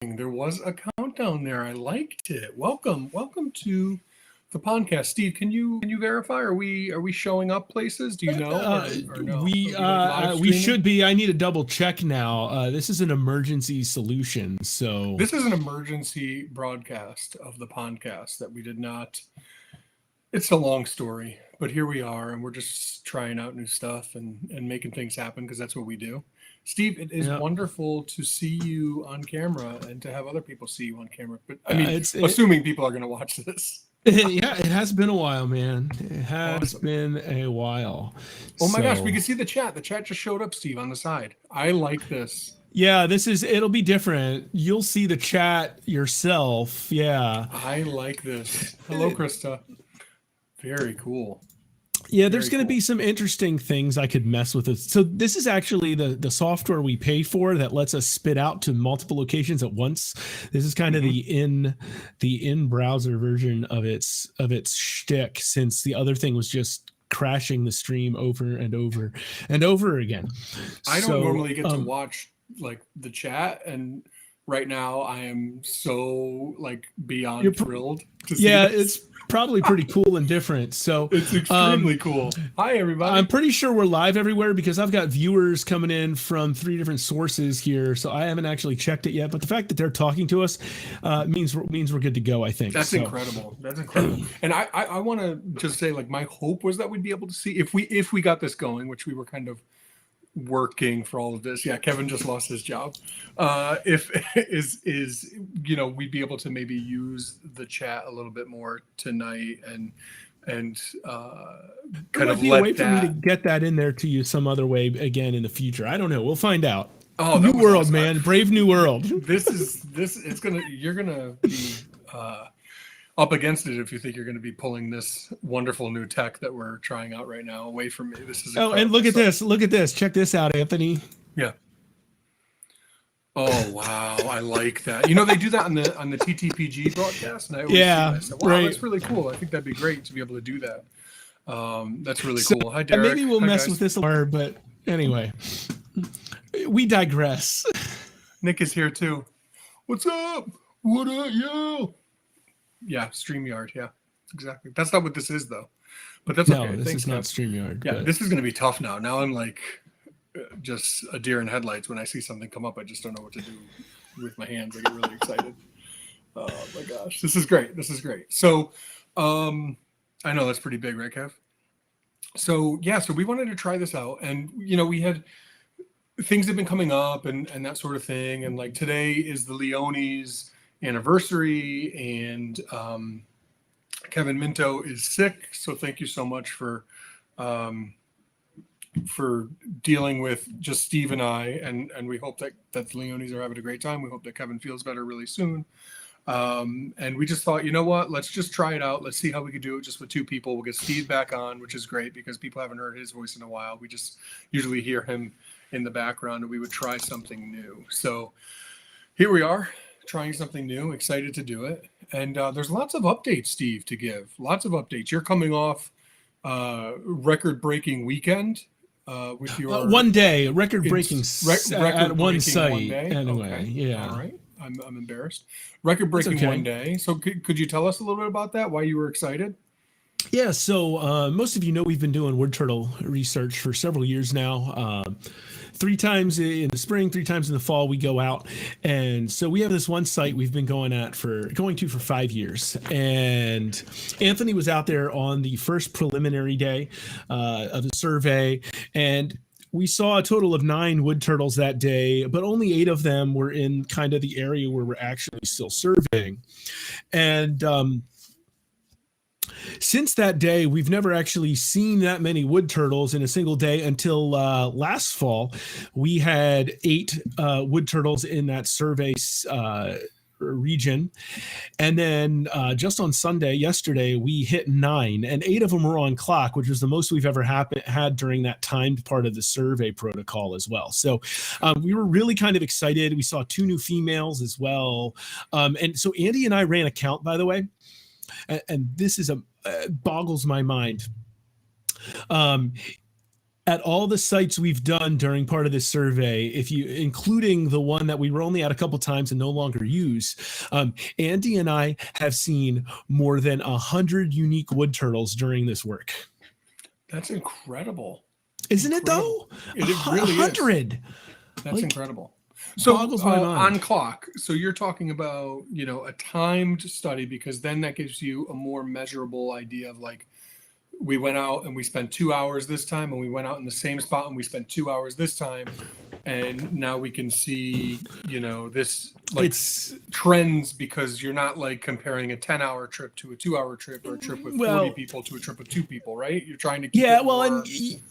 There was a countdown there. I liked it. Welcome to the Pondcast. Steve, can you verify? Are we showing up places? Do you know or no? We Are we like live we streaming? should be. I need to double check now. This is an emergency solution, so This is an emergency broadcast of the Pondcast that we did not. It's a long story, but here we are, and we're just trying out new stuff and making things happen because that's what we do. Steve, it is yeah. wonderful to see you on camera and to have other people see you on camera. But I mean, It's assuming people are going to watch this. yeah. It has been a while, man. It has Awesome. been a while. Oh my gosh, we So, can see the chat. The chat just showed up, Steve, on the side. I like this. yeah, it'll be different. You'll see the chat yourself. Yeah. I like this. Hello, Krista. Very cool. Yeah, there's Very going to cool. be some interesting things I could mess with. So this is actually the software we pay for that lets us spit out to multiple locations at once. This is kind of Mhm. the in browser version of its shtick, since the other thing was just crashing the stream over and over and over again. I don't So normally get to watch like the chat, and right now I am so like you're beyond thrilled to see yeah, this. it's probably pretty cool and different. So It's um extremely cool. Hi, I'm everybody. pretty sure we're live everywhere because I've got viewers coming in from 3 different sources here. So I haven't actually checked it yet, but the fact that they're talking to us means we're good to go, I think. That's So incredible. That's incredible. And I want to just say, like, my hope was that we'd be able to see if we got this going, which we were kind of working for all of this. Yeah, Kevin just lost his job. If is we'd be able to maybe use the chat a little bit more tonight and there kind might of be a way let for me to that. get that in there to you some other way again in the future. I don't know. We'll find out. Oh, New that was world, awesome. man. Brave new world. This it's gonna you're gonna be up against it if you think you're going to be pulling this wonderful new tech that we're trying out right now away from me. This is Oh, and incredible. look at So, this. Look at this. Check this out, Anthony. yeah. Oh wow, I like that. They do that on the TTPG broadcast, and I always see it. Yeah, I said, wow, right. that's really cool. I think that'd be great to be able to do that. That's really So cool. Hi, Derek. maybe we'll Hi, mess guys. with this more, but anyway, we digress. Nick is here too. What's up? What up, yo? Yeah, Streamyard. Yeah, exactly. That's not what this is, though. But that's No, okay. this Thanks, is not Kev. StreamYard. Yeah, But this is going to be tough now. Now I'm like just a deer in headlights. When I see something come up, I just don't know what to do with my hands. I get really excited. Oh my gosh, this is great. This is great. So, I know that's pretty big, right, Kev? So yeah, so we wanted to try this out, and we had things have been coming up and that sort of thing, and like today is the Leone's anniversary, and Kevin Minto is sick, so thank you so much um, for dealing with just Steve and I, and we hope that the Leones are having a great time. We hope that Kevin feels better really soon. And we just thought, you know what, let's just try it out. Let's see how we could do it just with two people. We'll get Steve back on, which is great because people haven't heard his voice in a while. We just usually hear him in the background, and we would try something new. So here we are, trying something new, excited to do it. And there's lots of updates, Steve, to give. Lots of updates. You're coming off record-breaking weekend with your one day, record breaking at one record-breaking one site. day. Anyway, Okay, yeah. all right. I'm embarrassed. Record-breaking okay. one day. So could you tell us a little bit about that? Why you were excited? Yeah, so most of you know we've been doing wood turtle research for several years now. 3 times in the spring, 3 times in the fall, we go out, and so we have this one site we've been going to for 5 years. And Anthony was out there on the first preliminary day of the survey, and we saw a total of 9 wood turtles that day, but only 8 of them were in kind of the area where we're actually still surveying. And since that day, we've never actually seen that many wood turtles in a single day until last fall. We had 8 wood turtles in that survey region. And then just on Sunday, yesterday, we hit 9, and 8 of them were on clock, which was the most we've ever had during that timed part of the survey protocol as well. So we were really kind of excited. We saw 2 new females as well. And so Andy and I ran a count, by the way. And this is boggles my mind. at all the sites we've done during part of this survey, if you including the one that we were only at a couple times and no longer use, Andy and I have seen more than 100 unique wood turtles during this work. That's incredible. Isn't it though? It really 100. is. That's like, incredible. So boggles my mind. on clock, so you're talking about, a timed study, because then that gives you a more measurable idea of like, we went out and we spent 2 hours this time, and we went out in the same spot and we spent 2 hours this time. And now we can see, this like it's trends, because you're not like comparing a 10-hour trip to a 2-hour trip, or a trip with 40 people to a trip with 2 people, right? You're trying to keep and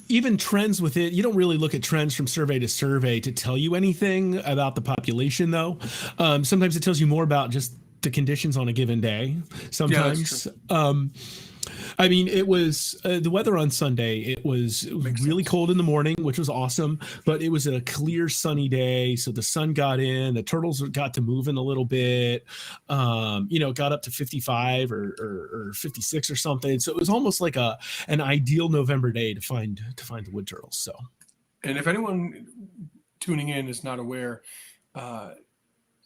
even trends with it, you don't really look at trends from survey to survey to tell you anything about the population, though. Sometimes it tells you more about just the conditions on a given day. Sometimes. I mean, it was the weather on Sunday. It was really cold in the morning, which was awesome, but it was a clear, sunny day. So the sun got in, the turtles got to moving a little bit, got up to 55 or 56 or something. So it was almost like an ideal November day to find the wood turtles. So, and if anyone tuning in is not aware,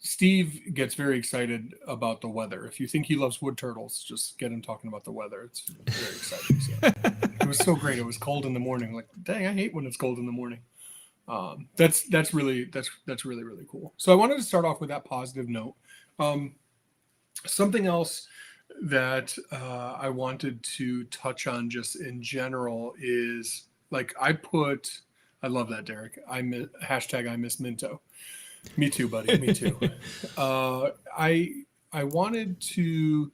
Steve gets very excited about the weather. If you think he loves wood turtles, just get him talking about the weather. It's very exciting. So. It was so great. It was cold in the morning. Like, dang, I hate when it's cold in the morning. That's really really cool. So I wanted to start off with that positive note. Something else that I wanted to touch on just in general is like I love that, Derek. I miss Minto. Me too, buddy. Me too. I wanted to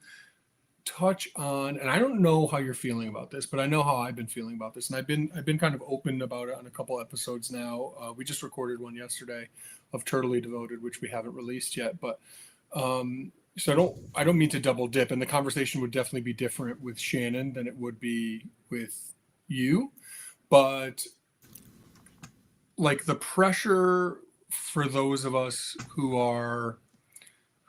touch on, and I don't know how you're feeling about this, but I know how I've been feeling about this, and I've been kind of open about it on a couple episodes now. We just recorded one yesterday of Turtlely Devoted, which we haven't released yet, but so I don't mean to double dip, and the conversation would definitely be different with Shannon than it would be with you, but like the pressure for those of us who are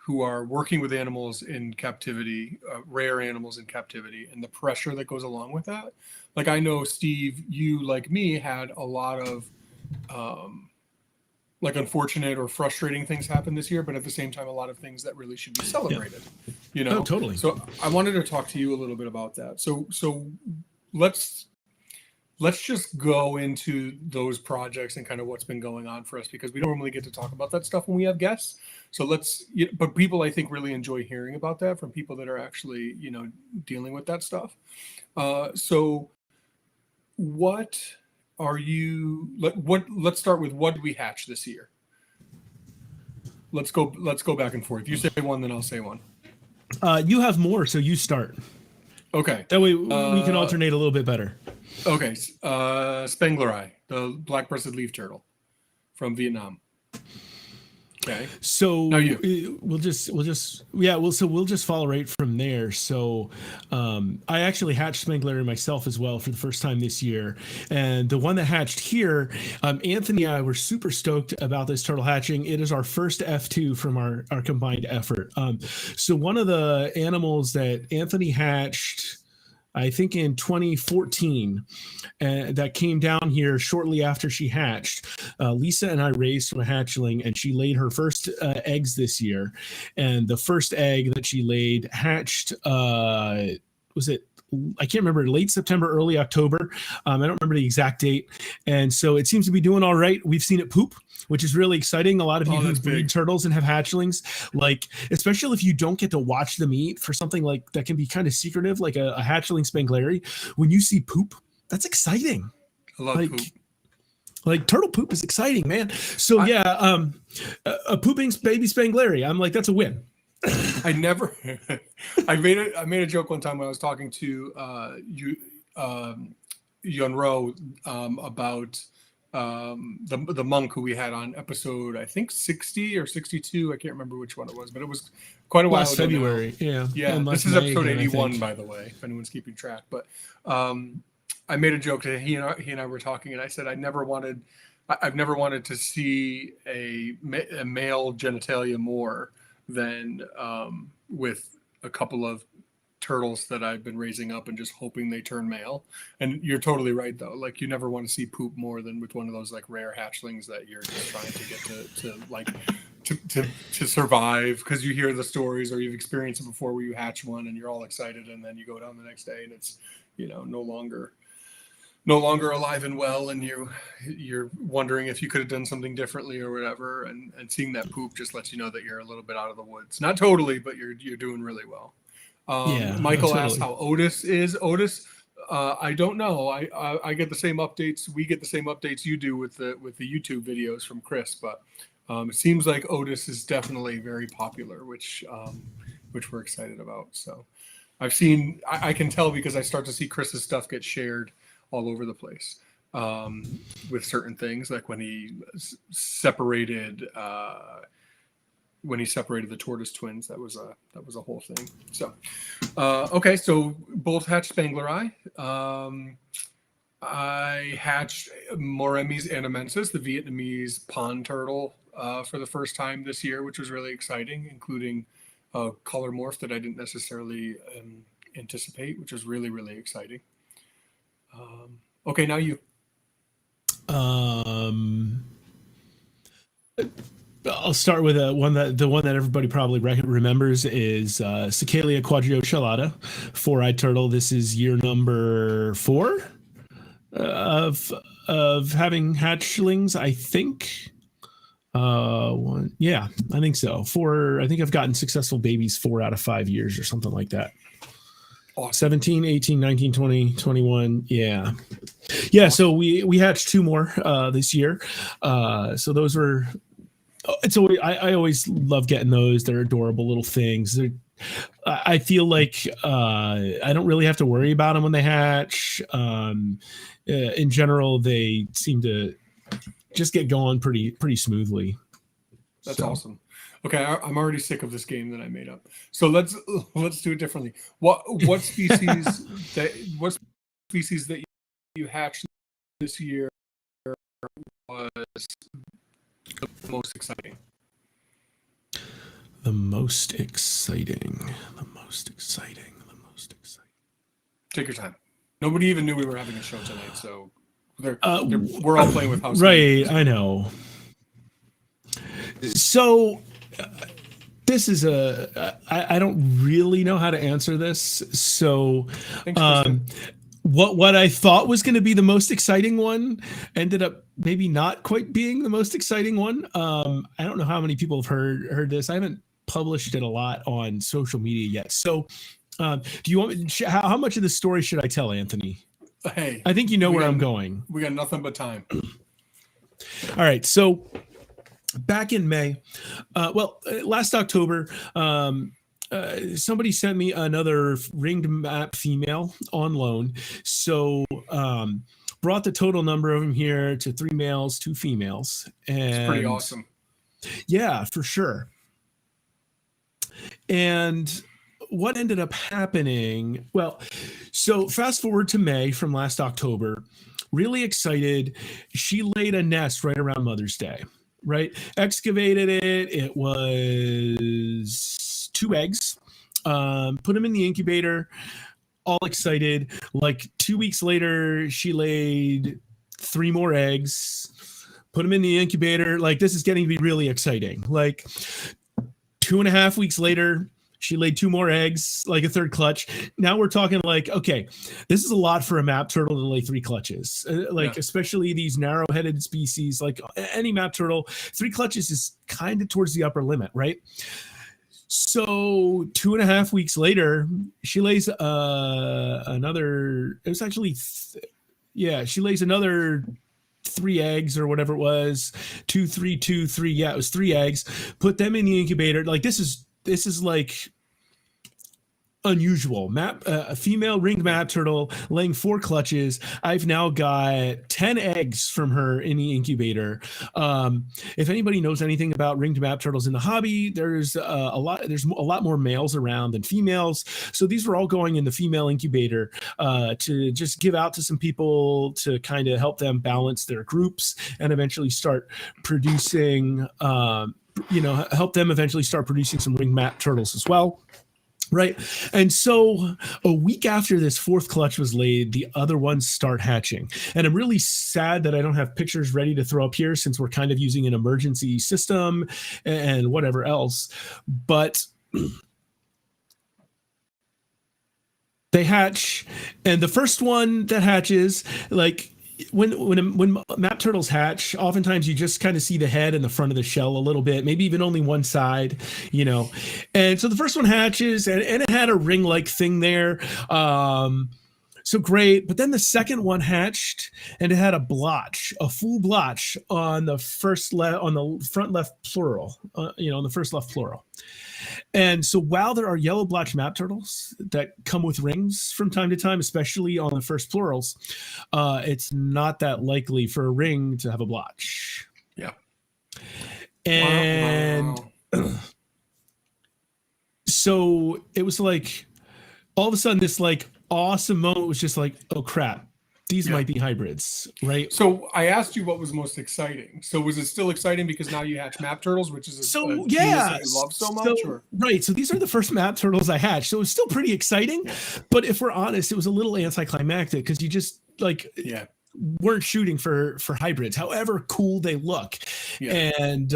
working with animals in captivity, rare animals in captivity, and the pressure that goes along with that. Like I know, Steve, you like me had a lot of like unfortunate or frustrating things happen this year, but at the same time, a lot of things that really should be celebrated. Oh, totally. So I wanted to talk to you a little bit about that. So let's just go into those projects and kind of what's been going on for us, because we don't normally get to talk about that stuff when we have guests. So but people I think really enjoy hearing about that from people that are actually, dealing with that stuff. So what are you, let's start with what did we hatch this year? Let's go back and forth. You say one, then I'll say one. You have more, so you start. Okay. That way we can alternate a little bit better. Okay. Spangler, the black-breasted leaf turtle from Vietnam. Okay. So now you. we'll just follow right from there. So I actually hatched Spangler myself as well for the first time this year. And the one that hatched here, Anthony and I were super stoked about this turtle hatching. It is our first F2 from our combined effort. So one of the animals that Anthony hatched, I think in 2014, that came down here shortly after she hatched. Lisa and I raised from a hatchling, and she laid her first eggs this year. And the first egg that she laid hatched, I can't remember, late September, early October. I don't remember the exact date. And so it seems to be doing all right. We've seen it poop, which is really exciting. A lot of you who breed turtles and have hatchlings, like, especially if you don't get to watch them eat for something like that can be kind of secretive, like a hatchling spangleri, when you see poop, that's exciting. I love poop. Like turtle poop is exciting, man. So a pooping baby spangleri, I'm like, that's a win. I made a joke one time when I was talking to Yun Ro about the monk who we had on episode, I think 60 or 62. I can't remember which one it was, but it was quite a while ago. February. Now. Yeah. This is episode 81, by the way, if anyone's keeping track. But I made a joke that he and I were talking, and I said I've never wanted to see a male genitalia more than with a couple of turtles that I've been raising up and just hoping they turn male. And you're totally right though. Like you never want to see poop more than with one of those like rare hatchlings that you're just trying to get to survive, because you hear the stories or you've experienced it before where you hatch one and you're all excited and then you go down the next day and it's, you know, no longer alive and well, and you're wondering if you could have done something differently or whatever, and seeing that poop just lets you know that you're a little bit out of the woods. Not totally, but you're doing really well. Michael asked how Otis is. Otis, I don't know. I get the same updates. We get the same updates you do with the YouTube videos from Chris, but it seems like Otis is definitely very popular, which we're excited about. So I can tell because I start to see Chris's stuff get shared all over the place with certain things, like when he separated the tortoise twins. That was a whole thing. So okay, so both hatched spangler eye. I hatched Moremis anamensis, the Vietnamese pond turtle, for the first time this year, which was really exciting, including a color morph that I didn't necessarily anticipate, which was really, really exciting. Okay, now you. I'll start with the one that everybody probably remembers is Cicalia quadriochelata, 4-eyed turtle. This is year number 4 of having hatchlings, I think. I think so. 4. I think I've gotten successful babies 4 out of 5 years or something like that. Awesome. 17, 18, 19, 20, 21. Yeah. Awesome. So we hatched 2 more this year. So those were. It's always, I always love getting those. They're adorable little things. I feel like I don't really have to worry about them when they hatch. In general, they seem to just get going pretty smoothly. That's awesome. Okay, I'm already sick of this game that I made up. So let's do it differently. What species that you hatched this year was the most exciting? The most exciting. Take your time. Nobody even knew we were having a show tonight, so we're all playing with house. Right, I know. So this is I don't really know how to answer this. So what I thought was going to be the most exciting one ended up maybe not quite being the most exciting one. I don't know how many people have heard this. I haven't published it a lot on social media yet. So do you want how much of the story should I tell, Anthony? Hey, I think you know where I'm going. We got nothing but time. All right. So back in May, last October, somebody sent me another ringed map female on loan. So brought the total number of them here to 3 males, 2 females. And it's pretty awesome. Yeah, for sure. And what ended up happening? Well, so fast forward to May from last October, really excited. She laid a nest right around Mother's Day, right? Excavated it. It was 2 eggs, put them in the incubator, all excited. Like 2 weeks later, she laid 3 more eggs, put them in the incubator. Like this is getting to be really exciting. Like 2.5 weeks later, she laid 2 more eggs, like a 3rd clutch. Now we're talking like, okay, this is a lot for a map turtle to lay 3 clutches. Especially these narrow-headed species, like any map turtle, 3 clutches is kind of towards the upper limit, right? So 2.5 weeks later, she lays another. It was actually, she lays another 3 eggs or whatever it was. 2, 3, 2, 3. Yeah, it was 3 eggs. Put them in the incubator. Like this is like unusual. A female ringed map turtle laying 4 clutches. I've now got 10 eggs from her in the incubator. If anybody knows anything about ringed map turtles in the hobby, there's a lot more males around than females. So these were all going in the female incubator to just give out to some people to kind of help them balance their groups and eventually start producing help them eventually start producing some ringed map turtles as well. Right. And so a week after this fourth clutch was laid, the other ones start hatching. And I'm really sad that I don't have pictures ready to throw up here since we're kind of using an emergency system and whatever else. But they hatch, and the first one that hatches, like when map turtles hatch, oftentimes you just kind of see the head and the front of the shell a little bit, maybe even only one side, you know. And so the first one hatches, and it had a ring-like thing there. So great. But then the second one hatched, and it had a blotch, a full blotch on the on the front left pleural, on the first left pleural. And so while there are yellow blotch map turtles that come with rings from time to time, especially on the first plurals, it's not that likely for a ring to have a blotch. Yeah. And so it was like, all of a sudden this like awesome moment was just like, oh crap, these might be hybrids, right? So I asked you what was most exciting. So was it still exciting because now you hatch map turtles, which is a genus that you love so much? Or? Right. So these are the first map turtles I hatched. So it was still pretty exciting. Yeah. But if we're honest, it was a little anticlimactic because you just weren't shooting for hybrids, however cool they look. Yeah. And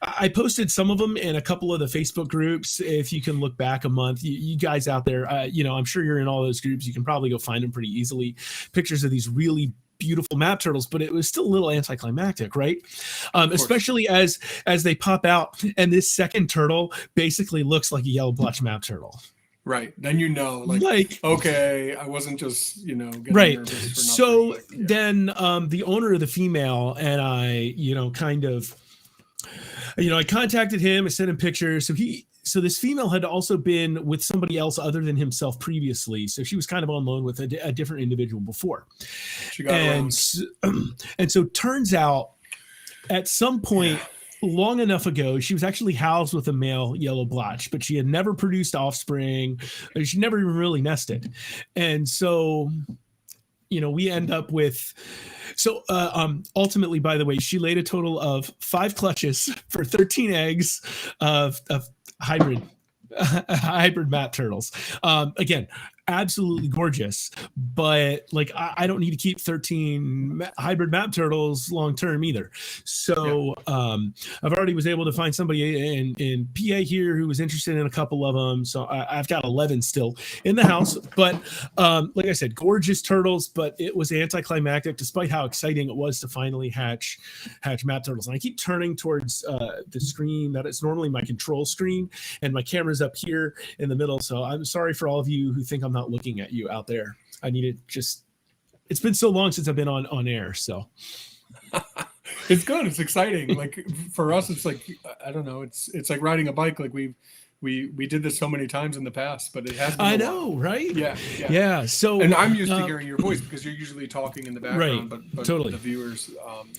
I posted some of them in a couple of the Facebook groups. If you can look back a month, you guys out there, I'm sure you're in all those groups. You can probably go find them pretty easily. Pictures of these really beautiful map turtles, but it was still a little anticlimactic, right? Especially as they pop out, and this second turtle basically looks like a yellow blotch map turtle. Right. Then okay, I wasn't just, getting right. nervous for nothing. So then the owner of the female and I, I contacted him, I sent him pictures. So this female had also been with somebody else other than himself previously. So she was kind of on loan with a different individual before. She got around. And so turns out at some point, long enough ago, she was actually housed with a male yellow blotch, but she had never produced offspring. She never even really nested. And so, we end up with, ultimately, by the way, she laid a total of 5 clutches for 13 eggs of hybrid map turtles. Again, absolutely gorgeous, but like I don't need to keep 13 hybrid map turtles long term either. So I've already was able to find somebody in PA here who was interested in a couple of them. So I've got 11 still in the house, but like I said, gorgeous turtles, but it was anticlimactic despite how exciting it was to finally hatch map turtles. And I keep turning towards the screen that is normally my control screen, and my camera's up here in the middle. So I'm sorry for all of you who think I'm not looking at you out there. I need to it's been so long since I've been on air. So it's good. It's exciting. Like for us, it's like, I don't know. It's like riding a bike. Like we did this so many times in the past, but it has been I know, right? Yeah. So, and I'm used to hearing your voice because you're usually talking in the background, right. but totally. The viewers,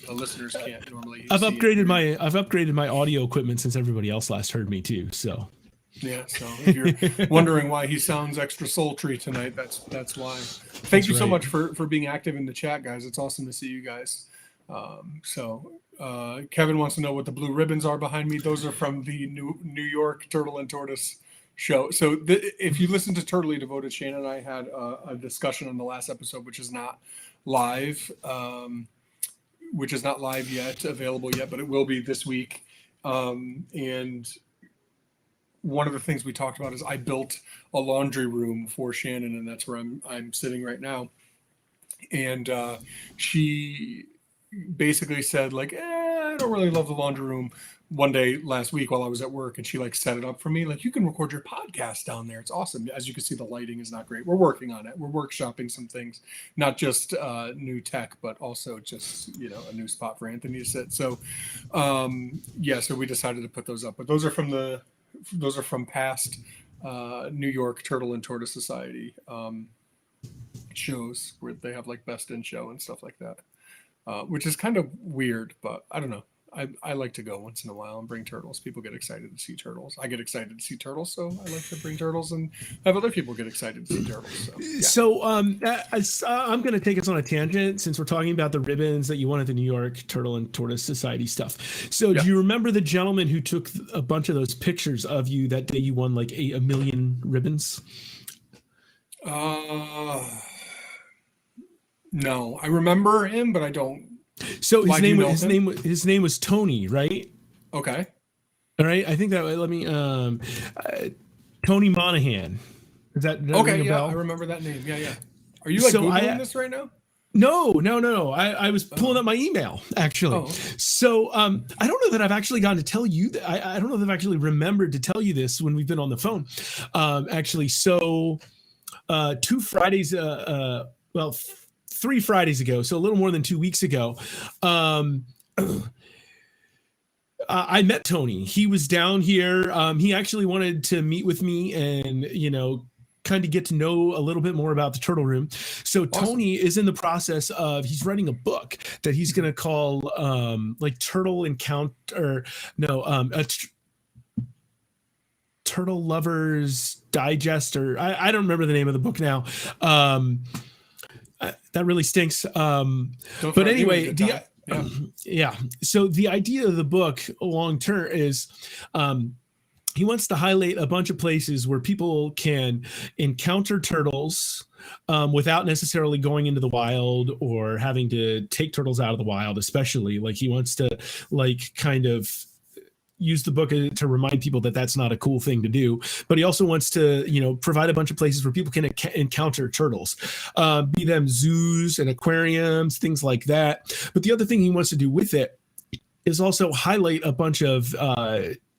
the listeners can't normally. I've upgraded my audio equipment since everybody else last heard me too. So. Yeah, so if you're wondering why he sounds extra sultry tonight, that's why. Thank you so much for being active in the chat, guys. It's awesome to see you guys. Kevin wants to know what the blue ribbons are behind me. Those are from the New York Turtle and Tortoise show. So if you listen to Turtley Devoted, Shannon and I had a discussion on the last episode, which is not live, yet, available yet, but it will be this week. And one of the things we talked about is I built a laundry room for Shannon, and that's where I'm sitting right now. And she basically said, like, I don't really love the laundry room. One day last week while I was at work, and she like set it up for me. Like, you can record your podcast down there. It's awesome. As you can see, the lighting is not great. We're working on it. We're workshopping some things, not just new tech, but also just, a new spot for Anthony to sit. So, so we decided to put those up. But those are from past New York Turtle and Tortoise Society shows where they have like best in show and stuff like that, which is kind of weird, but I don't know. I like to go once in a while and bring turtles. People get excited to see turtles. I get excited to see turtles, so I like to bring turtles and have other people get excited to see turtles. So, yeah. So I'm going to take us on a tangent since we're talking about the ribbons that you won at the New York Turtle and Tortoise Society stuff. So do you remember the gentleman who took a bunch of those pictures of you that day you won like a million ribbons? No, I remember him, but I don't. So his name was Tony, right? Okay. All right. I think that let me Tony Monahan. Does that okay? Ring a bell? I remember that name. Yeah. Are you like Googling this right now? No. I was pulling up my email actually. Oh. So I don't know that I've actually gotten to tell you that. I don't know that I've actually remembered to tell you this when we've been on the phone. Actually, so 2 Fridays, 3 Fridays ago, so a little more than 2 weeks ago, I met Tony. He was down here. He actually wanted to meet with me and, kind of get to know a little bit more about the Turtle Room. So awesome. Tony is in the process of, he's writing a book that he's going to call Turtle Encounter, Turtle Lovers Digest, or I don't remember the name of the book now. That really stinks. But anyway, yeah. So the idea of the book long term is he wants to highlight a bunch of places where people can encounter turtles without necessarily going into the wild or having to take turtles out of the wild, especially. Like he wants to kind of use the book to remind people that that's not a cool thing to do, but he also wants to, provide a bunch of places where people can encounter turtles, be them zoos and aquariums, things like that. But the other thing he wants to do with it is also highlight a bunch of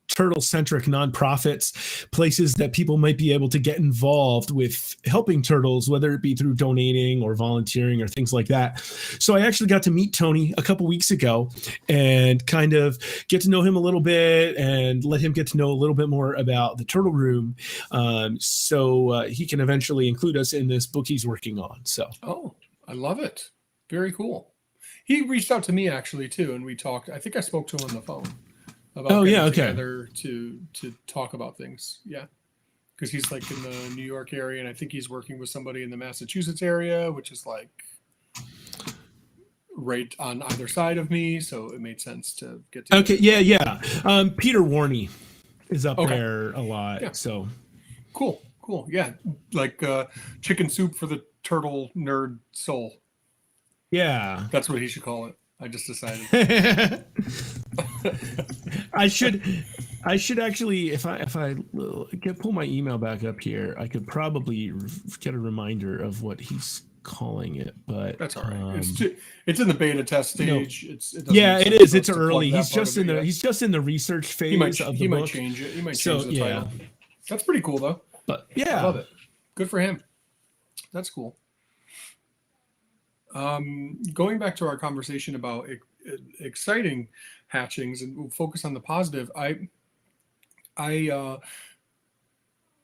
turtle-centric nonprofits, places that people might be able to get involved with helping turtles, whether it be through donating or volunteering or things like that. So I actually got to meet Tony a couple weeks ago and kind of get to know him a little bit and let him get to know a little bit more about the Turtle Room, so he can eventually include us in this book he's working on. So, I love it. Very cool. He reached out to me actually too, and we talked. I think I spoke to him on the phone about together to talk about things. Yeah, because he's like in the New York area, and I think he's working with somebody in the Massachusetts area, which is like right on either side of me. So it made sense to get to. Okay, yeah. Peter Warney is up there a lot. Yeah. So cool. Yeah, like chicken soup for the turtle nerd soul. Yeah, that's what he should call it. I just decided. I should actually, if I pull my email back up here, I could probably get a reminder of what he's calling it. But that's all right. It's in the beta test stage. It is. It's early. He's just in the research phase of the book. He might change it. He might change the title. That's pretty cool though. But yeah, I love it. Good for him. That's cool. Going back to our conversation about exciting hatchings, and we'll focus on the positive. My wife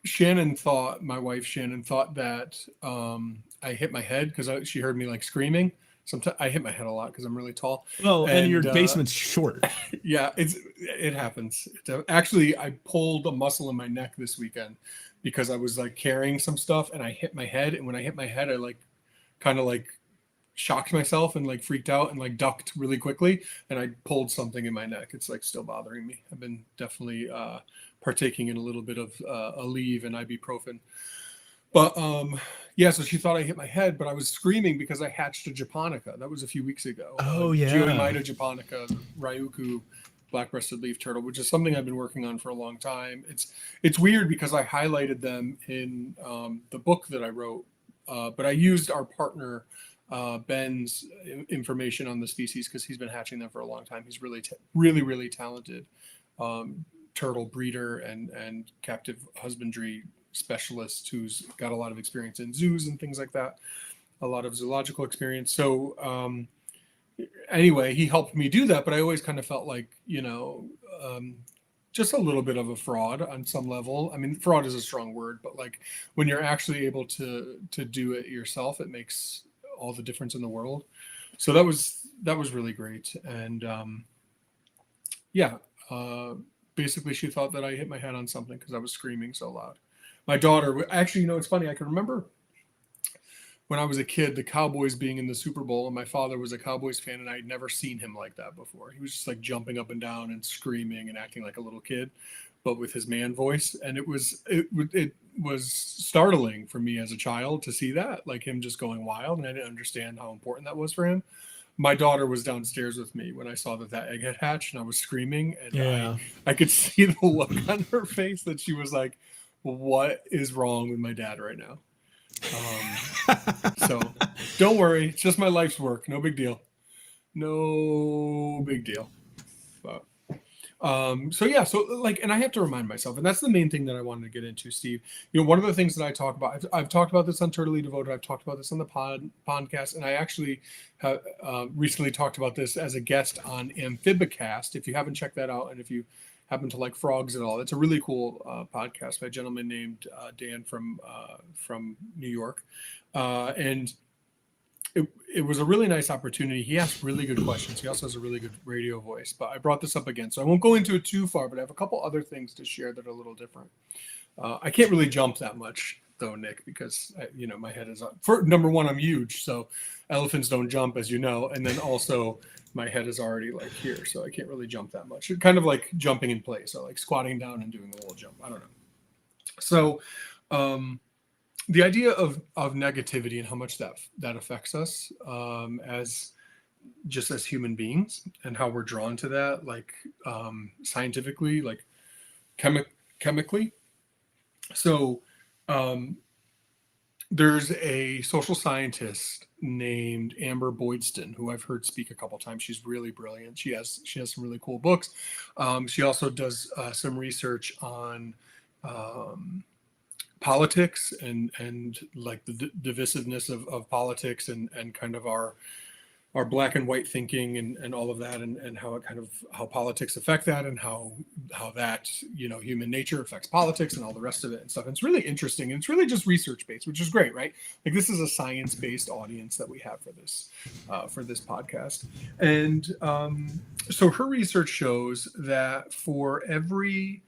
Shannon thought that I hit my head because she heard me like screaming. Sometimes I hit my head a lot because I'm really tall. Well, and your basement's short. Yeah, it happens. Actually, I pulled a muscle in my neck this weekend because I was like carrying some stuff and I hit my head. And when I hit my head, I kind of shocked myself and freaked out and ducked really quickly, and I pulled something in my neck. It's still bothering me. I've been definitely partaking in a little bit of Aleve and ibuprofen. But so she thought I hit my head, but I was screaming because I hatched a japonica. That was a few weeks ago. Geomyda japonica, Ryuku black-breasted leaf turtle, which is something I've been working on for a long time. It's weird because I highlighted them in the book that I wrote, but I used our partner Ben's information on the species because he's been hatching them for a long time. He's really really talented turtle breeder and captive husbandry specialist who's got a lot of experience in zoos and things like that, a lot of zoological experience. So anyway, he helped me do that, but I always kind of felt like, just a little bit of a fraud on some level. I mean, fraud is a strong word, but when you're actually able to do it yourself, it makes all the difference in the world. So that was really great. And yeah, uh, basically she thought that I hit my head on something because I was screaming so loud. My daughter, actually, it's funny. I can remember when I was a kid, the Cowboys being in the Super Bowl, and my father was a Cowboys fan, and I'd never seen him like that before. He was just like jumping up and down and screaming and acting like a little kid, but with his man voice. And it was startling for me as a child to see that, like him just going wild, and I didn't understand how important that was for him. My daughter was downstairs with me when I saw that egg had hatched, and I was screaming, and Yeah. I could see the look on her face that she was like, "What is wrong with my dad right now?" So don't worry, it's just my life's work. No big deal. No big deal. But so yeah, so like, and I have to remind myself, and that's the main thing that I wanted to get into, Steve. One of the things that I talk about, I've talked about this on Turtly Devoted, I've talked about this on the Pondcast, and I actually have recently talked about this as a guest on Amphibicast. If you haven't checked that out, and if you happen to like frogs at all, it's a really cool podcast by a gentleman named Dan from New York, and it was a really nice opportunity. He asked really good questions. He also has a really good radio voice. But I brought this up again, so I won't go into it too far. But I have a couple other things to share that are a little different. I can't really jump that much though, Nick, because my head is up. For number one, I'm huge, so elephants don't jump, as you know, and then also my head is already like here, so I can't really jump that much. It's kind of like jumping in place, so like squatting down and doing a little jump. I don't know. So the idea of negativity and how much that affects us as human beings, and how we're drawn to that, like scientifically, like chemically. So there's a social scientist named Amber Boydston, who I've heard speak a couple times. She's really brilliant. She has some really cool books. She also does some research on politics and like the divisiveness of politics and kind of our black and white thinking and all of that, and how it kind of, how politics affect that, and how that human nature affects politics and all the rest of it and stuff. And it's really interesting, and it's really just research based, which is great, right? Like, this is a science based audience that we have for this podcast. And so her research shows that for every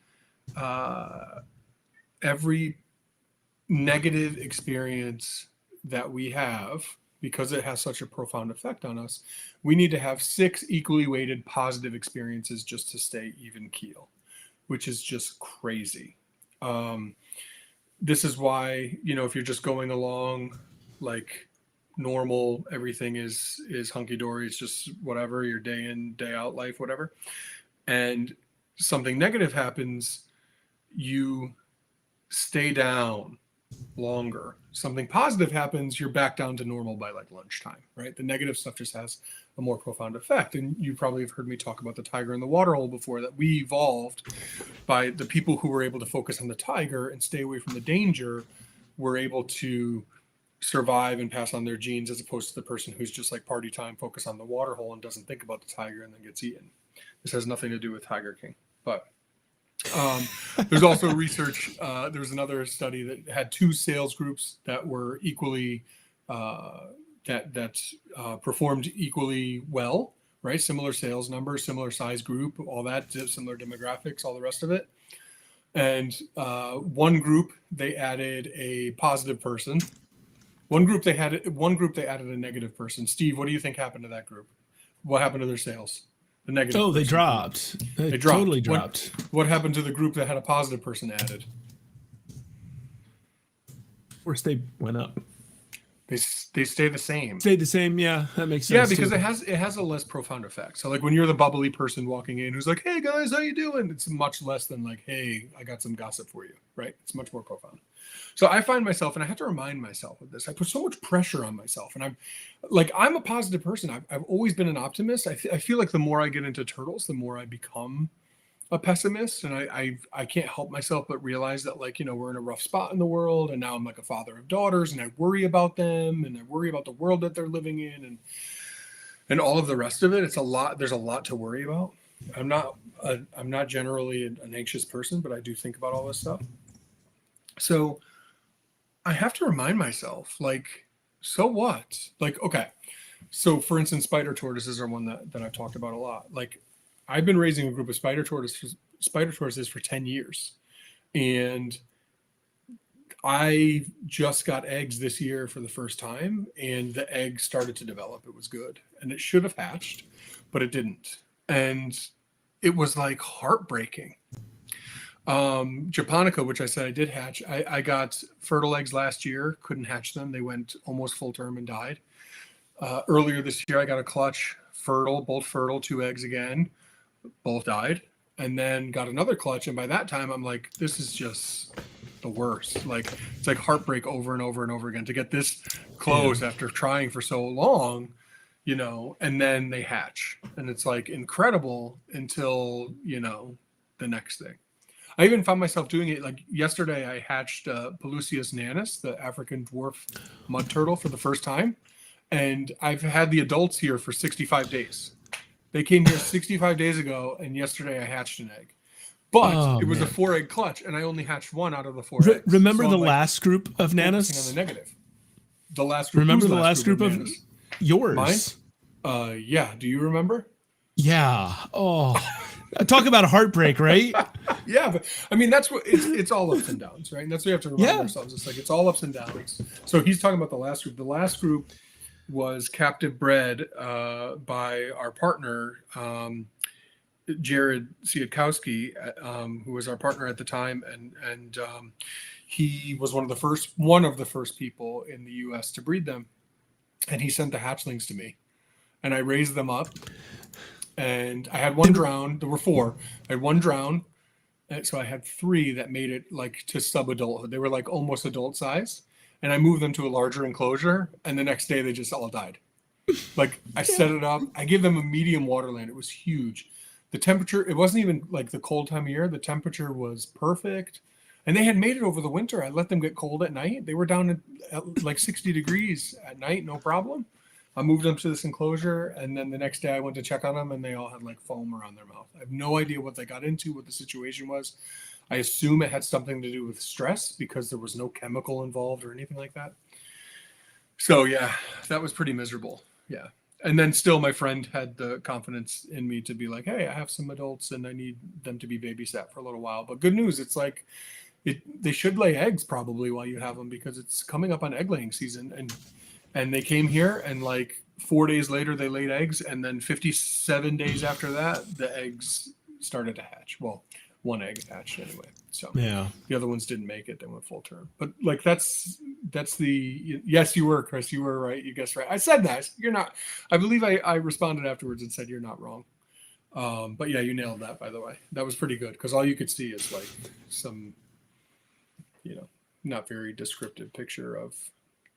negative experience that we have, because it has such a profound effect on us, we need to have 6 equally weighted positive experiences just to stay even keel, which is just crazy. This is why, if you're just going along like normal, everything is hunky-dory, it's just whatever, your day in, day out life, whatever, and something negative happens, you stay down longer. Something positive happens, you're back down to normal by like lunchtime, right? The negative stuff just has a more profound effect. And you probably have heard me talk about the tiger in the waterhole before, that we evolved by the people who were able to focus on the tiger and stay away from the danger, were able to survive and pass on their genes, as opposed to the person who's just like party time, focus on the waterhole and doesn't think about the tiger and then gets eaten. This has nothing to do with Tiger King, but there's also research. There was another study that had 2 sales groups that were equally performed equally well, right? Similar sales numbers, similar size group, all that, similar demographics, all the rest of it. And one group, they added a positive person. One group they added a negative person. Steve, what do you think happened to that group? What happened to their sales? The negative. Oh, they dropped. They dropped. Totally dropped. What happened to the group that had a positive person added? Of course, they went up. They stay the same. Stayed the same, yeah. That makes sense. Yeah, because it has a less profound effect. So like when you're the bubbly person walking in who's like, "Hey guys, how you doing?" It's much less than like, "Hey, I got some gossip for you," right? It's much more profound. So I find myself, and I have to remind myself of this, I put so much pressure on myself, and I'm a positive person. I've always been an optimist. I feel like the more I get into turtles, the more I become a pessimist, and I can't help myself but realize that, like, we're in a rough spot in the world, and now I'm like a father of daughters, and I worry about them, and I worry about the world that they're living in, and all of the rest of it. It's a lot. There's a lot to worry about. I'm not generally an anxious person, but I do think about all this stuff. So I have to remind myself, like, so what? Like, okay. So for instance, spider tortoises are one that I've talked about a lot. Like, I've been raising a group of spider tortoises for 10 years. And I just got eggs this year for the first time, and the eggs started to develop. It was good. And it should have hatched, but it didn't. And it was like heartbreaking. Japonica, which I said I did hatch, I got fertile eggs last year, couldn't hatch them. They went almost full term and died. Earlier this year, I got a clutch both fertile, 2 eggs again, both died. And then got another clutch. And by that time, I'm like, this is just the worst. Like, it's like heartbreak over and over and over again to get this close after trying for so long, you know, and then they hatch. And it's like incredible until, you know, the next thing. I even found myself doing it. Like yesterday, I hatched Pelusius nanus, the African dwarf mud turtle, for the first time. And I've had the adults here for 65 days. They came here 65 days ago, and yesterday I hatched an egg. But it was a 4-egg clutch, and I only hatched 1 out of the 4 eggs. Remember the last group of nanus? On the negative. The last group. Remember the last group of yours? Mine? Yeah. Do you remember? Yeah. Oh, talk about a heartbreak, right? Yeah, but I mean, that's what it's all ups and downs, right? And that's what we have to remind ourselves. It's like it's all ups and downs. So he's talking about the last group. The last group was captive bred by our partner, Jared Siatkowski, who was our partner at the time, and he was one of the first people in the U.S. to breed them, and he sent the hatchlings to me, and I raised them up, and I had 1 drown. There were 4. I had 1 drown, and so I had 3 that made it like to sub-adulthood. They were like almost adult size. And I moved them to a larger enclosure, and the next day they just all died. Like I set it up. I gave them a medium waterland. It was huge. The temperature, it wasn't even like the cold time of year. The temperature was perfect. And they had made it over the winter. I let them get cold at night. They were down at like 60 degrees at night, no problem. I moved them to this enclosure, and then the next day I went to check on them, and they all had like foam around their mouth. I have no idea what they got into, what the situation was. I assume it had something to do with stress because there was no chemical involved or anything like that. So yeah, that was pretty miserable. Yeah. And then still my friend had the confidence in me to be like, hey, I have some adults and I need them to be babysat for a little while. But good news, it's like they should lay eggs probably while you have them, because it's coming up on egg laying season. And they came here, and like 4 days later they laid eggs, and then 57 days after that the eggs started to hatch. Well, 1 egg hatched anyway. So yeah, the other ones didn't make it. They went full term. But like that's the yes, you were, Chris. You were right. You guessed right. I said that. You're not. I believe I responded afterwards and said you're not wrong. But yeah, you nailed that. By the way, that was pretty good, because all you could see is like some, you know, not very descriptive picture of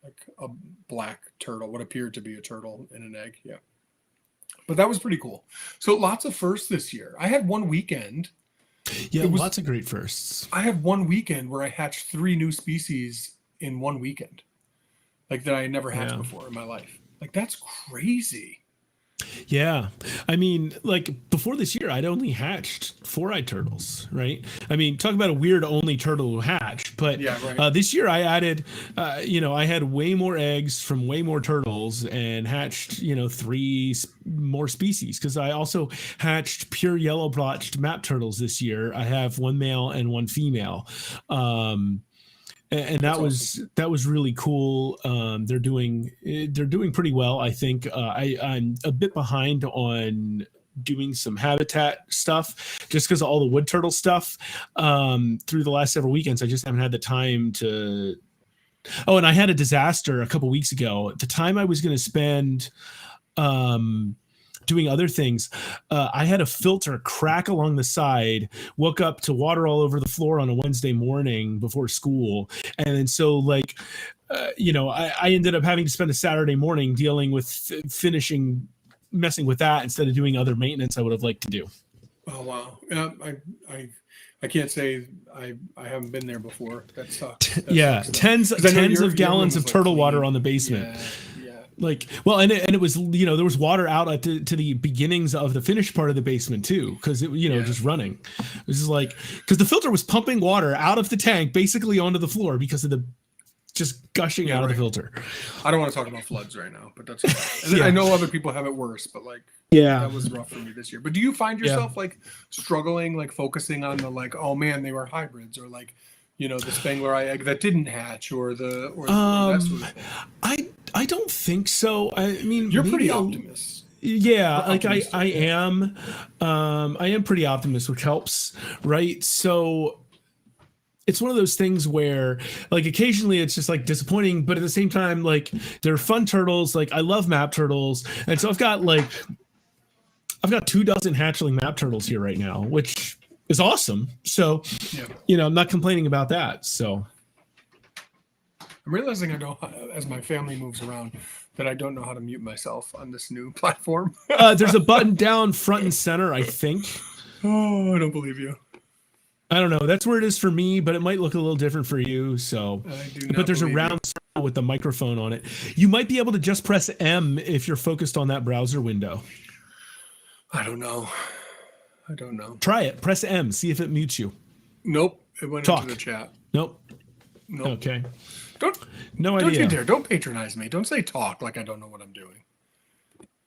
like a black turtle, what appeared to be a turtle in an egg. Yeah, but that was pretty cool. So lots of firsts this year. I had one weekend. Yeah, lots of great firsts. I had one weekend where I hatched 3 new species in one weekend, like that I had never hatched before in my life. Like that's crazy. Yeah. I mean, like before this year, I'd only hatched 4-eyed turtles, right? I mean, talk about a weird only turtle who hatched. But this year I added, I had way more eggs from way more turtles and hatched, 3 more species, because I also hatched pure yellow blotched map turtles this year. I have 1 male and 1 female. And that was really cool. They're doing pretty well, I think. I'm a bit behind on doing some habitat stuff just because of all the wood turtle stuff. Through the last several weekends, I just haven't had the time to. Oh, and I had a disaster a couple weeks ago. The time I was going to spend doing other things, I had a filter crack along the side, woke up to water all over the floor on a Wednesday morning before school. And then so I ended up having to spend a Saturday morning dealing with messing with that instead of doing other maintenance I would have liked to do. Oh, wow. Yeah, I can't say I haven't been there before. That sucks. Tens of gallons of turtle water on the basement. Yeah. And it was, there was water out to the beginnings of the finished part of the basement too, because it, just running. It was just like, because the filter was pumping water out of the tank basically onto the floor because of the just gushing out of the filter. I don't want to talk about floods right now, but that's okay. I know other people have it worse, but like, Yeah. That was rough for me this year. But do you find yourself like struggling, like focusing on the like, oh man, they were hybrids, or like, you know, the spangler eye egg that didn't hatch, or that sort of thing? I don't think so. I mean, You're maybe pretty optimist. yeah, like Optimistic, I am. I am pretty optimist, which helps, right? So it's one of those things where like occasionally it's just like disappointing, but at the same time, like they're fun turtles. Like I love map turtles. And so I've got 24 hatchling map turtles here right now, which is awesome. So, you know, I'm not complaining about that. So I'm realizing I don't, as my family moves around, that I don't know how to mute myself on this new platform. there's a button down front and center, I think. Oh, I don't believe you. I don't know. That's where it is for me, but it might look a little different for you. So, but there's a round circle with the microphone on it. You might be able to just press M if you're focused on that browser window. I don't know. Try it. Press M. See if it mutes you. Nope. It went into the chat. Nope. Okay. Don't you dare. Don't patronize me. Don't say talk like I don't know what I'm doing.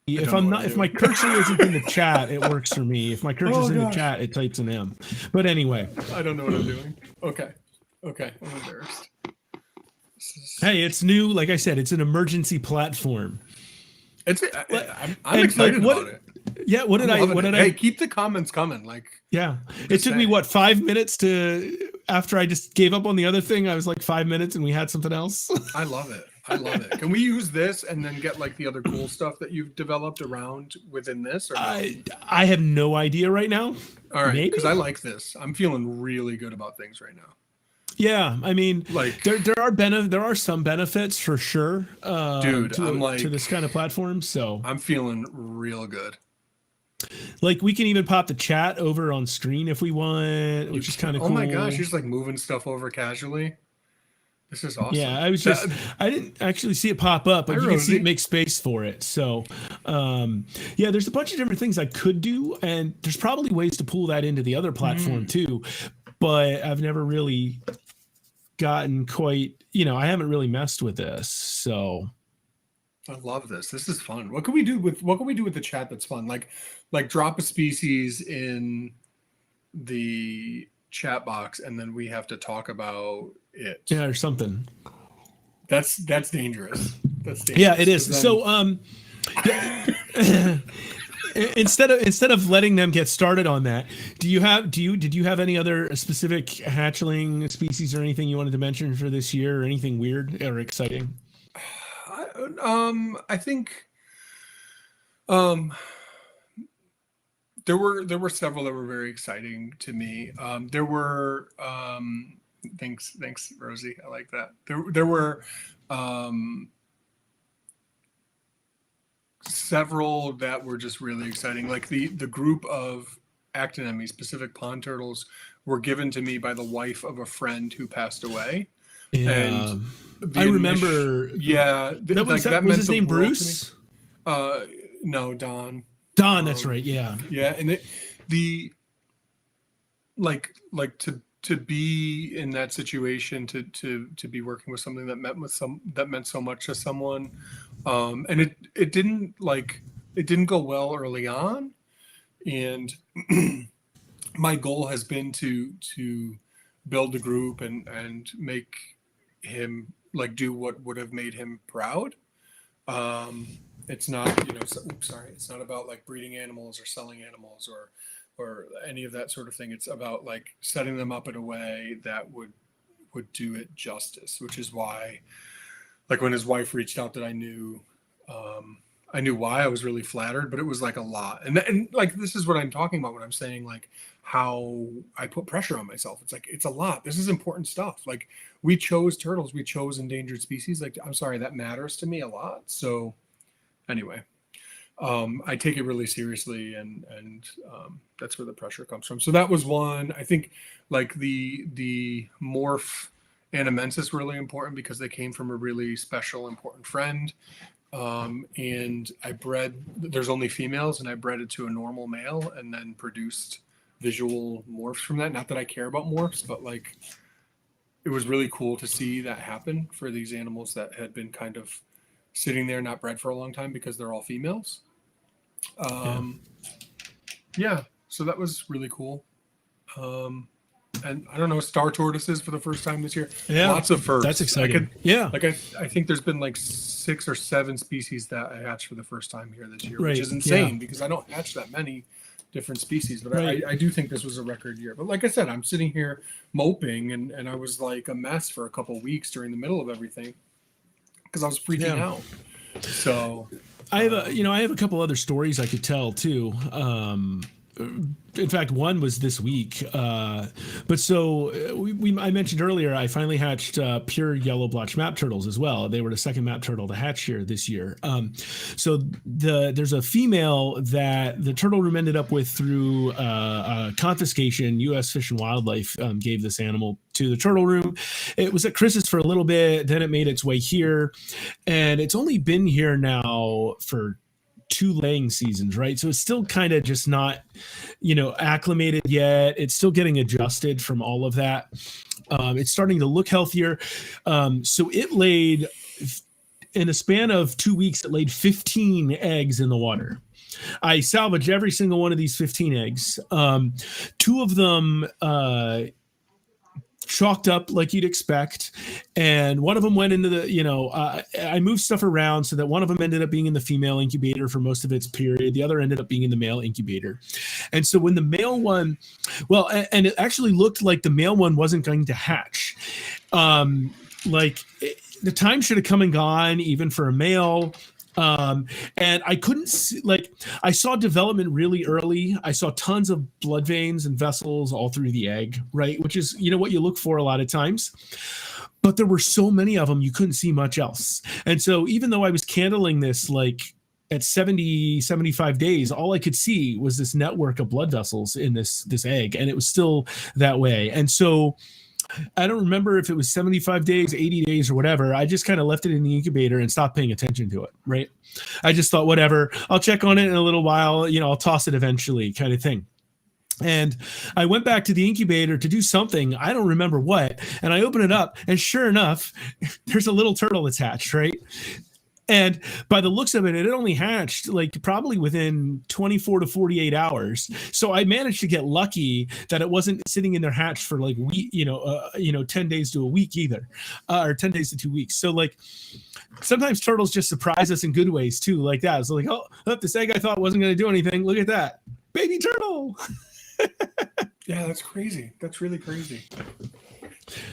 If my cursor isn't in the chat, it works for me. If my cursor's in the chat, it types an M. But anyway. I don't know what I'm doing. Okay. I'm embarrassed. Hey, it's new. Like I said, it's an emergency platform. I'm excited about it. Yeah, what did I? Hey, keep the comments coming. Like, yeah, it took me 5 minutes after I just gave up on the other thing. I was like 5 minutes, and we had something else. I love it. Can we use this and then get like the other cool stuff that you've developed around within this? Or no? I have no idea right now. All right, because I like this. I'm feeling really good about things right now. Yeah, I mean, like there are some benefits for sure, dude. To this kind of platform. So I'm feeling real good. Like we can even pop the chat over on screen if we want, which is kind of cool. Oh my gosh, you're just like moving stuff over casually. This is awesome. Yeah, I didn't actually see it pop up, but you can see it make space for it. So, yeah, there's a bunch of different things I could do, and there's probably ways to pull that into the other platform too. But I've never really gotten quite, I haven't really messed with this. So I love this. This is fun. What can we do with the chat that's fun? Like drop a species in the chat box and then we have to talk about it. Yeah, or something. That's dangerous. That's dangerous. Yeah, it is. So instead of letting them get started on that, did you have any other specific hatchling species or anything you wanted to mention for this year, or anything weird or exciting? I think there were several that were very exciting to me. There were thanks Rosie, I like that. There were several that were just really exciting. Like the group of actinemies, Pacific pond turtles, were given to me by the wife of a friend who passed away. Yeah. And I remember. Yeah, was his name Bruce? No, Don. Don, that's right. Yeah. Yeah, and to be in that situation, to be working with something that meant so much to someone, and it didn't go well early on, and my goal has been to build a group and make him do what would have made him proud. It's not, it's not about like breeding animals or selling animals or any of that sort of thing. It's about like setting them up in a way that would do it justice, which is why, like when his wife reached out, that I knew why. I was really flattered, but it was like a lot. And like, this is what I'm talking about when I'm saying like how I put pressure on myself. It's like, it's a lot. This is important stuff. Like we chose turtles, we chose endangered species. Like, I'm sorry, that matters to me a lot. So anyway, I take it really seriously, and that's where the pressure comes from. So that was one. I think like the morph Anamensis were really important because they came from a really special, important friend. And I bred, there's only females, and I bred it to a normal male and then produced visual morphs from that. Not that I care about morphs, but like it was really cool to see that happen for these animals that had been kind of sitting there not bred for a long time because they're all females. Yeah, so that was really cool. And I don't know, star tortoises for the first time this year. Yeah, Lots of firsts. That's exciting. I think there's been like 6 or 7 species that I hatched for the first time here this year, Right, which is insane because I don't hatch that many different species. But I do think this was a record year. But like I said, I'm sitting here moping, and I was like a mess for a couple of weeks during the middle of everything because I was freaking out. So I have a couple other stories I could tell too. In fact, one was this week. But so I mentioned earlier, I finally hatched pure yellow blotch map turtles as well. They were the second map turtle to hatch here this year. So there's a female that the turtle room ended up with through confiscation. U.S. Fish and Wildlife gave this animal to the turtle room. It was at Chris's for a little bit, then it made its way here, and it's only been here now for 2 laying seasons, right? So it's still kind of just not, acclimated yet. It's still getting adjusted from all of that. It's starting to look healthier. So it laid, in a span of 2 weeks, it laid 15 eggs in the water. I salvaged every single one of these 15 eggs. 2 of them chalked up like you'd expect, and one of them went into the I moved stuff around so that one of them ended up being in the female incubator for most of its period, the other ended up being in the male incubator. And so when the male one, and it actually looked like the male one wasn't going to hatch, the time should have come and gone even for a male. And I couldn't see, I saw development really early. I saw tons of blood veins and vessels all through the egg, right? Which is, what you look for a lot of times. But there were so many of them, you couldn't see much else. And so even though I was candling this, at 70, 75 days, all I could see was this network of blood vessels in this egg. And it was still that way. And so I don't remember if it was 75 days, 80 days or whatever. I just kind of left it in the incubator and stopped paying attention to it, right? I just thought, whatever, I'll check on it in a little while, I'll toss it eventually kind of thing. And I went back to the incubator to do something. I don't remember what. And I open it up and sure enough, there's a little turtle that's hatched, right? And by the looks of it, it only hatched probably within 24 to 48 hours. So I managed to get lucky that it wasn't sitting in their hatch for 10 days to a week either, or 10 days to 2 weeks. So sometimes turtles just surprise us in good ways too, like that. It's oh, this egg I thought wasn't going to do anything. Look at that, baby turtle. Yeah, that's crazy. That's really crazy.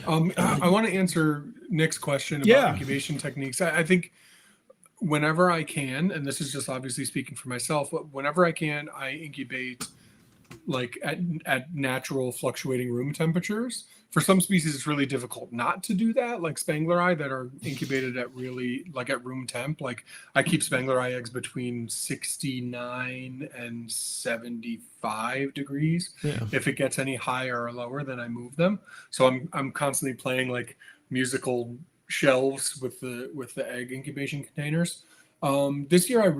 I want to answer Nick's question about incubation techniques. I think whenever I can, and this is just obviously speaking for myself, but whenever I can, I incubate at natural fluctuating room temperatures. For some species, it's really difficult not to do that, like spangler that are incubated at at room temp. I keep spangler eggs between 69 and 75 degrees. Yeah. If it gets any higher or lower, then I move them. So I'm constantly playing musical shelves with the egg incubation containers. This year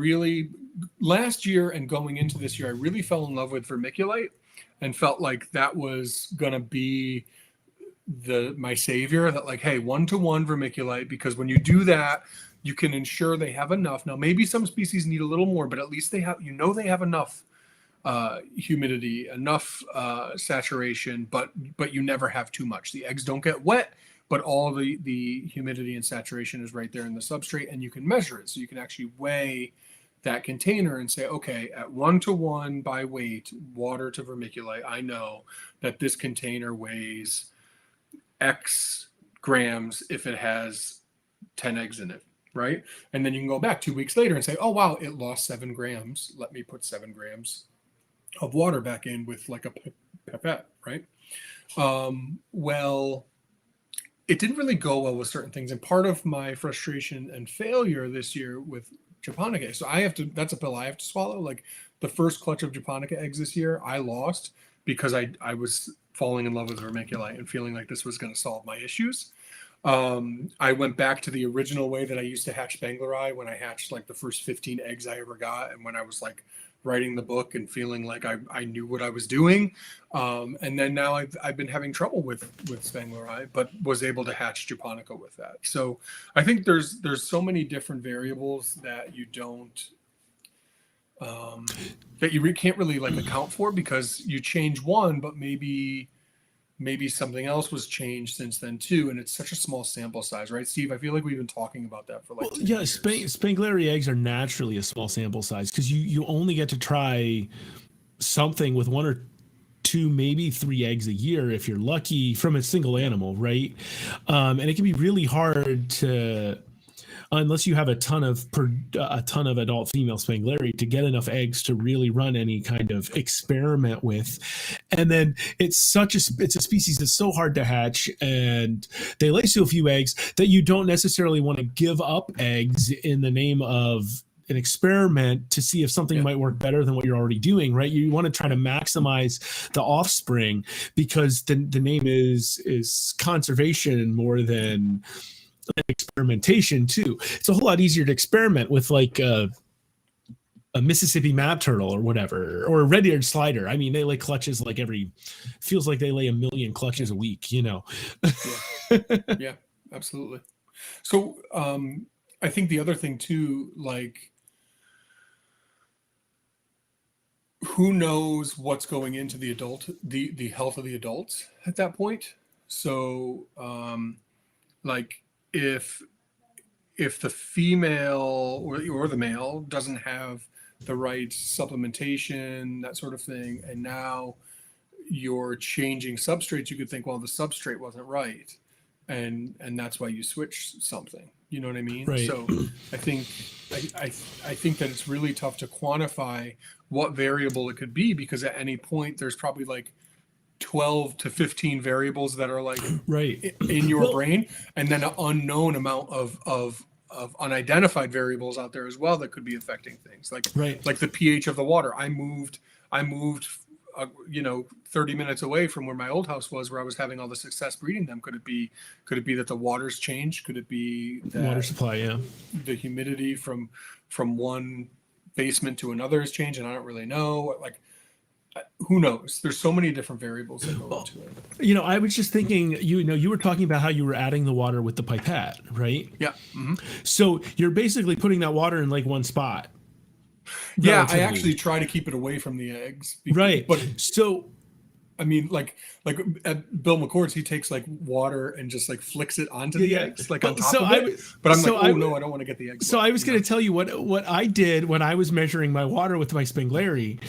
last year and going into this year, I really fell in love with vermiculite and felt like that was gonna be my savior, that hey, 1-to-1 vermiculite, because when you do that, you can ensure they have enough. Now maybe some species need a little more, but at least they have enough humidity, enough saturation, but you never have too much. The eggs don't get wet, but all the humidity and saturation is right there in the substrate, and you can measure it. So you can actually weigh that container and say, okay, at 1-to-1 by weight, water to vermiculite, I know that this container weighs X grams if it has 10 eggs in it, right? And then you can go back 2 weeks later and say, oh, wow, it lost 7 grams. Let me put 7 grams of water back in with a pipette, right? It didn't really go well with certain things. And part of my frustration and failure this year with japonica, so that's a pill I have to swallow. The first clutch of japonica eggs this year, I lost because I was falling in love with vermiculite and feeling like this was going to solve my issues. I went back to the original way that I used to hatch spangler when I hatched the first 15 eggs I ever got. And when I was writing the book and feeling like I knew what I was doing. And then now I've been having trouble with spangler, but was able to hatch japonica with that. So I think there's so many different variables that you don't that you can't really like account for because you change one, but maybe something else was changed since then too, and it's such a small sample size, right, Steve? I feel like we've been talking about that for like 10 Yeah, years. Spangleri eggs are naturally a small sample size because you only get to try something with one or two, maybe three eggs a year if you're lucky from a single animal, right? And it can be really hard to, unless you have a ton of adult female spangleri, to get enough eggs to really run any kind of experiment with. And then it's a species that's so hard to hatch, and they lay so few eggs that you don't necessarily want to give up eggs in the name of an experiment to see if something might work better than what you're already doing, right? You want to try to maximize the offspring because the name is conservation more than experimentation too. It's a whole lot easier to experiment with like a Mississippi map turtle or whatever, or a red-eared slider. I mean, they lay clutches like feels like they lay 1 million clutches a week, you know? Yeah, absolutely. So I think the other thing too, like, who knows what's going into the health of the adults at that point. So like if the female or the male doesn't have the right supplementation, that sort of thing, and now you're changing substrates, you could think, well, the substrate wasn't right, and that's why you switch something. You know what I mean? Right. So I think that it's really tough to quantify what variable it could be, because at any point there's probably like 12 to 15 variables that are like right in your brain, and then an unknown amount of unidentified variables out there as well that could be affecting things, like like the pH of the water. I moved 30 minutes away from where my old house was, where I was having all the success breeding them. Could it be that the water's changed? Could it be that water supply, the humidity from one basement to another has changed, and I don't really know? Like, who knows? There's so many different variables that go into it. You know, I was just thinking, you were talking about how you were adding the water with the pipette, right? Yeah. Mm-hmm. So you're basically putting that water in like one spot. Yeah, relatively. I actually try to keep it away from the eggs. Right. But so, I mean, like at Bill McCord's, he takes like water and just like flicks it onto the eggs, like on top of it. But I'm like, no, I don't want to get the eggs. So I was going to tell you what I did when I was measuring my water with my spangleri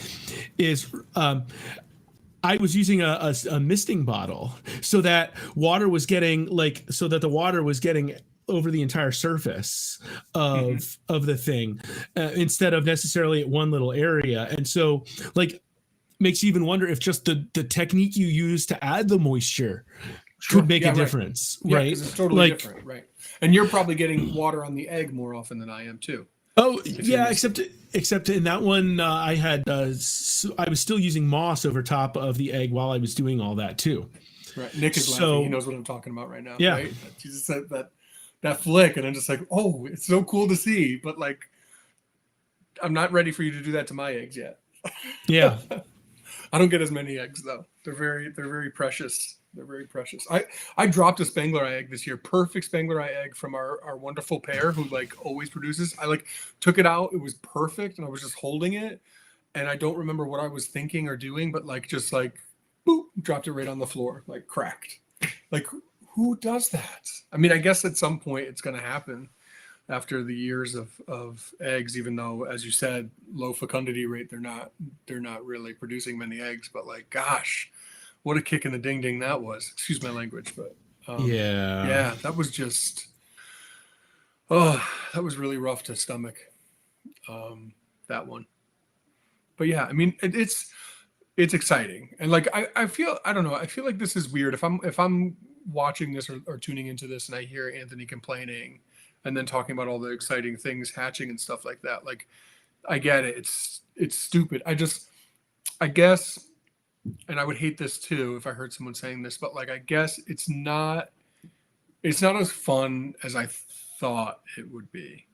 is I was using a misting bottle so that the water was getting over the entire surface of the thing instead of necessarily at one little area. And so like makes you even wonder if just the technique you use to add the moisture could make a difference, right? Yeah, it's totally different, right? And you're probably getting water on the egg more often than I am too. Oh yeah, except in that one I was still using moss over top of the egg while I was doing all that too. Right. Nick is laughing. He knows what I'm talking about right now. Yeah. Right? He just said that flick, and I'm just like, oh, it's so cool to see, but like, I'm not ready for you to do that to my eggs yet. Yeah. I don't get as many eggs though. They're very precious. They're very precious. I dropped a spangler egg this year, perfect spangler egg from our wonderful pair who like always produces. I like took it out. It was perfect, and I was just holding it, and I don't remember what I was thinking or doing, but like just like boop, dropped it right on the floor, like cracked. Like, who does that? I mean, I guess at some point it's going to happen after the years of eggs, even though, as you said, low fecundity rate, they're not really producing many eggs. But like, gosh, what a kick in the ding ding that was. Excuse my language, but yeah, that was just, that was really rough to stomach, that one. But yeah, I mean, it's exciting, and like I feel like this is weird if I'm watching this or tuning into this and I hear Anthony complaining and then talking about all the exciting things hatching and stuff like that. Like, I get it. It's stupid. I guess, and I would hate this too if I heard someone saying this, but like, I guess it's not as fun as I thought it would be.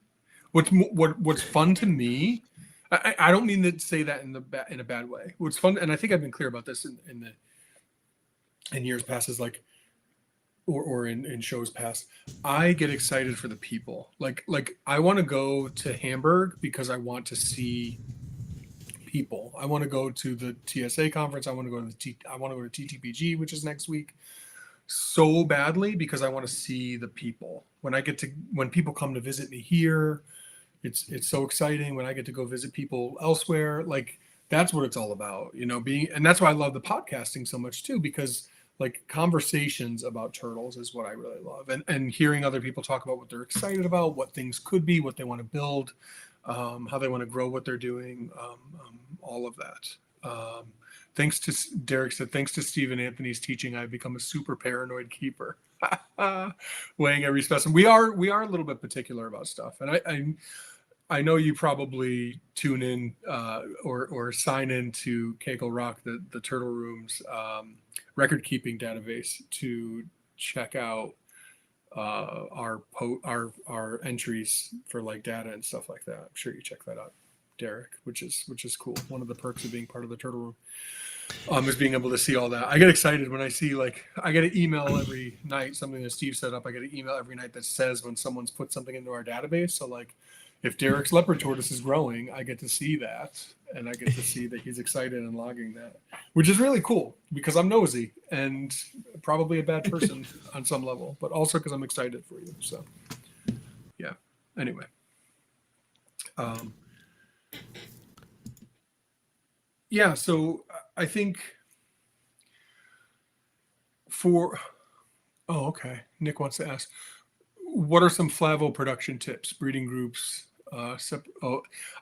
What's fun to me, I don't mean to say that in a bad way. What's fun, and I think I've been clear about this in years past, is like, or in shows past, I get excited for the people. Like I want to go to Hamburg because I want to see people. I want to go to the TSA conference. I want to go to I want to go to TTPG, which is next week, so badly, because I want to see the people. When people come to visit me here, it's so exciting. When I get to go visit people elsewhere, like that's what it's all about, and that's why I love the podcasting so much too, because like conversations about turtles is what I really love, and hearing other people talk about what they're excited about, what things could be, what they want to build, how they want to grow what they're doing, all of that. Thanks to Derek said, thanks to Stephen Anthony's teaching, I've become a super paranoid keeper. Weighing every specimen. We are a little bit particular about stuff, and I know you probably tune in or sign into Keiko Rock, the Turtle Room's record keeping database, to check out our entries for like data and stuff like that. I'm sure you check that out, Derek, which is cool. One of the perks of being part of the Turtle Room is being able to see all that. I get excited when I see, like, I get an email every night, something that Steve set up. I get an email every night that says when someone's put something into our database. So like, if Derek's leopard tortoise is growing, I get to see that, and I get to see that he's excited and logging that, which is really cool because I'm nosy and probably a bad person on some level, but also because I'm excited for you. So, yeah. Anyway, yeah. So I think okay. Nick wants to ask, what are some Flavo production tips, breeding groups? I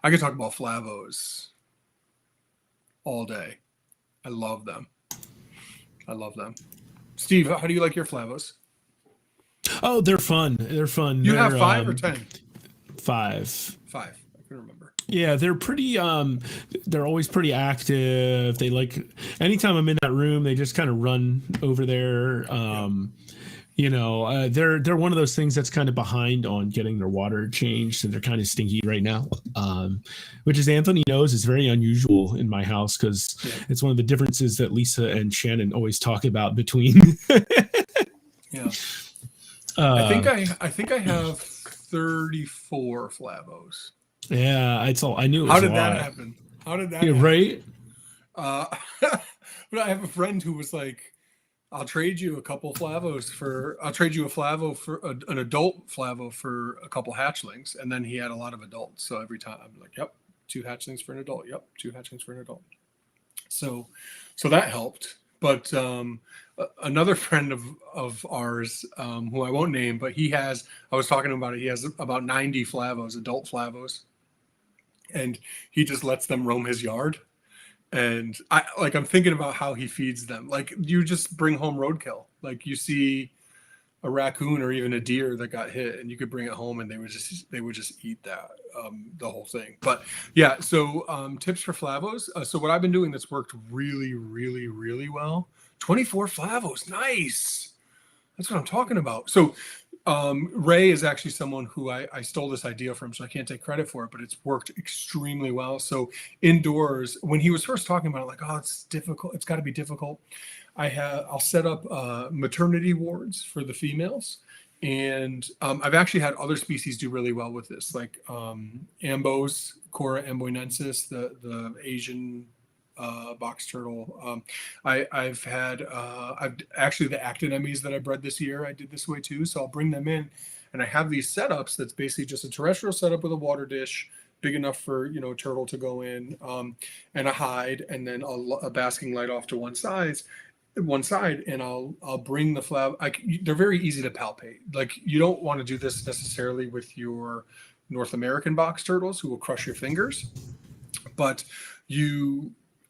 could talk about Flavos all day. I love them. Steve, how do you like your Flavos? Oh, they're fun. You have 5 or 10? 5. 5. I can remember. Yeah, they're pretty. They're always pretty active. They like, anytime I'm in that room, they just kind of run over there. They're one of those things that's kind of behind on getting their water changed, so they're kind of stinky right now. Which, as Anthony knows, is very unusual in my house, because it's one of the differences that Lisa and Shannon always talk about between. Yeah. I think I have 34 Flavos. Yeah, it's all I knew. How did that happen? Right? But I have a friend who was like, I'll trade you a couple Flavos I'll trade you a Flavo for an adult Flavo for a couple hatchlings. And then he had a lot of adults. So every time I'm like, yep, 2 hatchlings for an adult. Yep, 2 hatchlings for an adult. So that helped. But another friend of ours, who I won't name, but I was talking about it. He has about 90 Flavos, adult Flavos. And he just lets them roam his yard. And I'm thinking about how he feeds them. Like, you just bring home roadkill. Like, you see a raccoon or even a deer that got hit, and you could bring it home, and they would just eat that, the whole thing. But yeah, so tips for Flavos. So what I've been doing that's worked really, really, really well. 24 Flavos, nice. That's what I'm talking about. So Ray is actually someone who I stole this idea from, so I can't take credit for it, but it's worked extremely well. So indoors, when he was first talking about it, like, oh, it's difficult, it's got to be difficult. I'll set up maternity wards for the females, and I've actually had other species do really well with this, like ambos, Cora amboinensis, the Asian box turtle. I've actually the actinemies that I bred this year, I did this way too. So I'll bring them in, and I have these setups that's basically just a terrestrial setup with a water dish big enough for a turtle to go in, and a hide, and then a basking light off to one side, and I'll bring the flav. They're very easy to palpate. Like, you don't want to do this necessarily with your North American box turtles, who will crush your fingers, but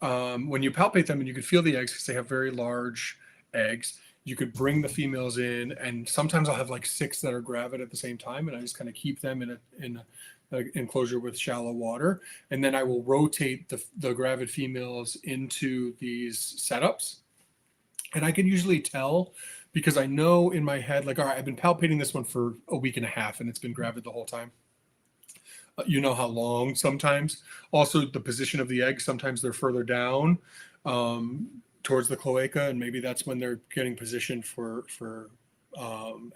when you palpate them and you can feel the eggs, because they have very large eggs, you could bring the females in, and sometimes I'll have like 6 that are gravid at the same time, and I just kind of keep them in an enclosure with shallow water, and then I will rotate the gravid females into these setups, and I can usually tell, because I know in my head, like, all right, I've been palpating this one for a week and a half, and it's been gravid the whole time. You know how long sometimes. Also, the position of the eggs, sometimes they're further down towards the cloaca, and maybe that's when they're getting positioned for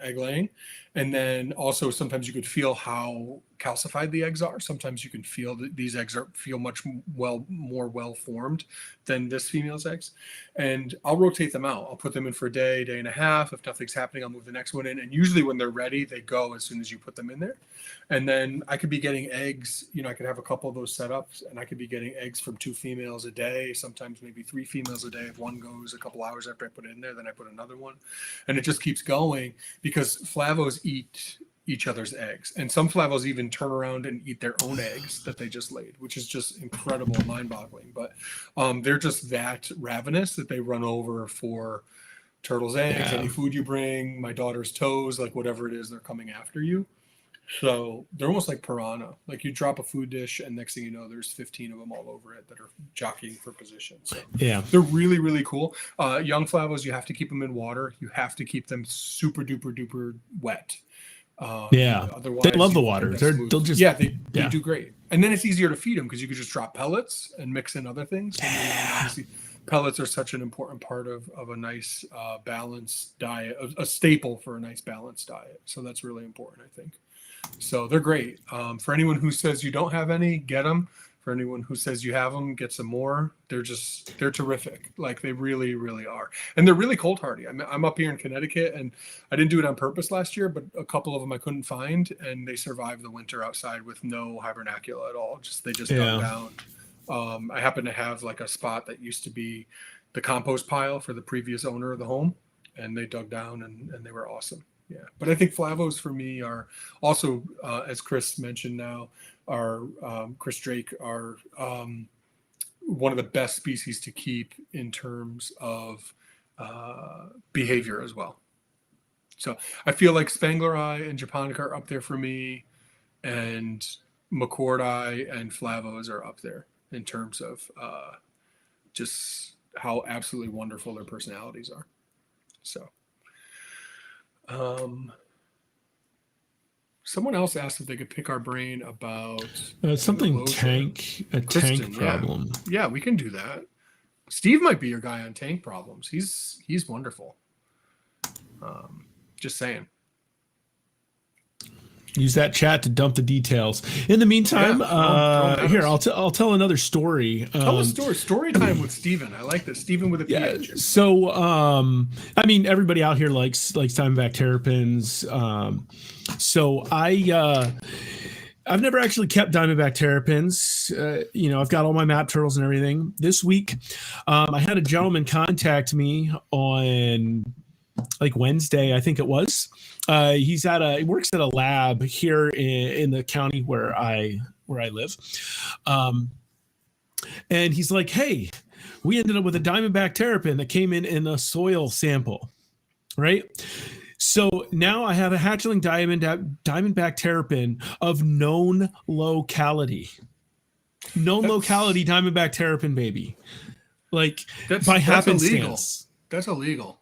egg laying. And then also sometimes you could feel how calcified the eggs are. Sometimes you can feel that these eggs feel much more well formed than this female's eggs. And I'll rotate them out. I'll put them in for a day and a half. If nothing's happening, I'll move the next one in. And usually when they're ready, they go as soon as you put them in there. And then I could be getting eggs, I could have a couple of those setups, and I could be getting eggs from 2 females a day, sometimes maybe 3 females a day. If one goes a couple hours after I put it in there, then I put another one. And it just keeps going because flavos eat each other's eggs. And some flavos even turn around and eat their own eggs that they just laid, which is just incredible and mind-boggling. But they're just that ravenous that they run over for turtles' eggs, any food you bring, my daughter's toes, like whatever it is, they're coming after you. So they're almost like piranha. Like you drop a food dish and next thing you know, there's 15 of them all over it that are jockeying for position. So they're really, really cool. Young flavos, you have to keep them in water. You have to keep them super duper duper wet. Otherwise they love the water. They'll just they do great. And then it's easier to feed them because you could just drop pellets and mix in other things. Obviously, pellets are such an important part of a nice balanced diet, a staple for a nice balanced diet. So that's really important, I think. So they're great. For anyone who says you don't have any, get them. For anyone who says you have them, get some more. They're terrific. Like they really, really are. And they're really cold hardy. I'm up here in Connecticut and I didn't do it on purpose last year, but a couple of them I couldn't find and they survived the winter outside with no hibernacula at all. They just dug down. I happen to have like a spot that used to be the compost pile for the previous owner of the home, and they dug down and they were awesome. Yeah, but I think flavos for me are also, as Chris mentioned now, Chris Drake are one of the best species to keep in terms of behavior as well. So I feel like Spangleri and Japonica are up there for me, and McCordi and flavos are up there in terms of just how absolutely wonderful their personalities are. So. Someone else asked if they could pick our brain about something tank problem. Yeah, we can do that. Steve might be your guy on tank problems. He's wonderful. Just saying. Use that chat to dump the details. In the meantime, here I'll tell another story. Tell a story. Story time with Steven. I like this. Steven with a PH. So I mean, everybody out here likes Diamondback terrapins. So I've never actually kept Diamondback terrapins. I've got all my map turtles and everything. This week, I had a gentleman contact me on like Wednesday, I think it was. He works at a lab here in the county where I live. And he's like, hey, we ended up with a Diamondback terrapin that came in a soil sample, right? So now I have a hatchling Diamondback terrapin of known locality. Locality Diamondback terrapin, baby. Like by happenstance. That's illegal.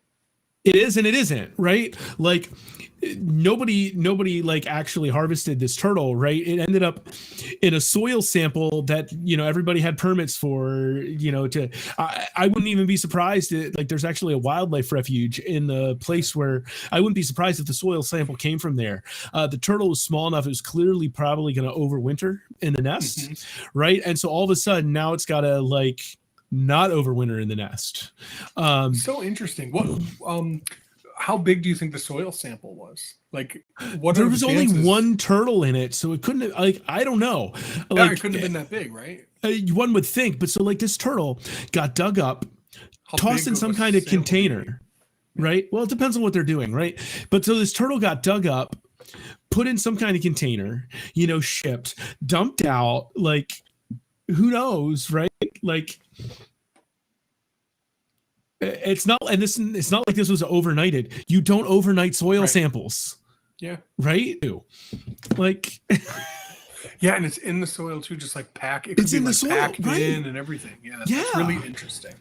It is and it isn't, right? Like nobody like actually harvested this turtle, right? It ended up in a soil sample that everybody had permits for. I wouldn't even be surprised like there's actually a wildlife refuge in the place where I wouldn't be surprised if the soil sample came from there. The turtle was small enough; it was clearly probably going to overwinter in the nest, right? And so all of a sudden now it's got to like not overwinter in the nest. So interesting. What how big do you think the soil sample was? Like there was only one turtle in it, so it couldn't have, like I don't know. Like, it couldn't have been that big, right? One would think, but so like this turtle got dug up, tossed in some kind of container, right? Well, it depends on what they're doing, right? But so this turtle got dug up, put in some kind of container, shipped, dumped out, like who knows, right? Like it's not like this was overnighted. You don't overnight soil samples. Yeah. Right? Like yeah, and it's in the soil too, just like pack. It could be in the soil, packed in and everything. Yeah. It's really interesting.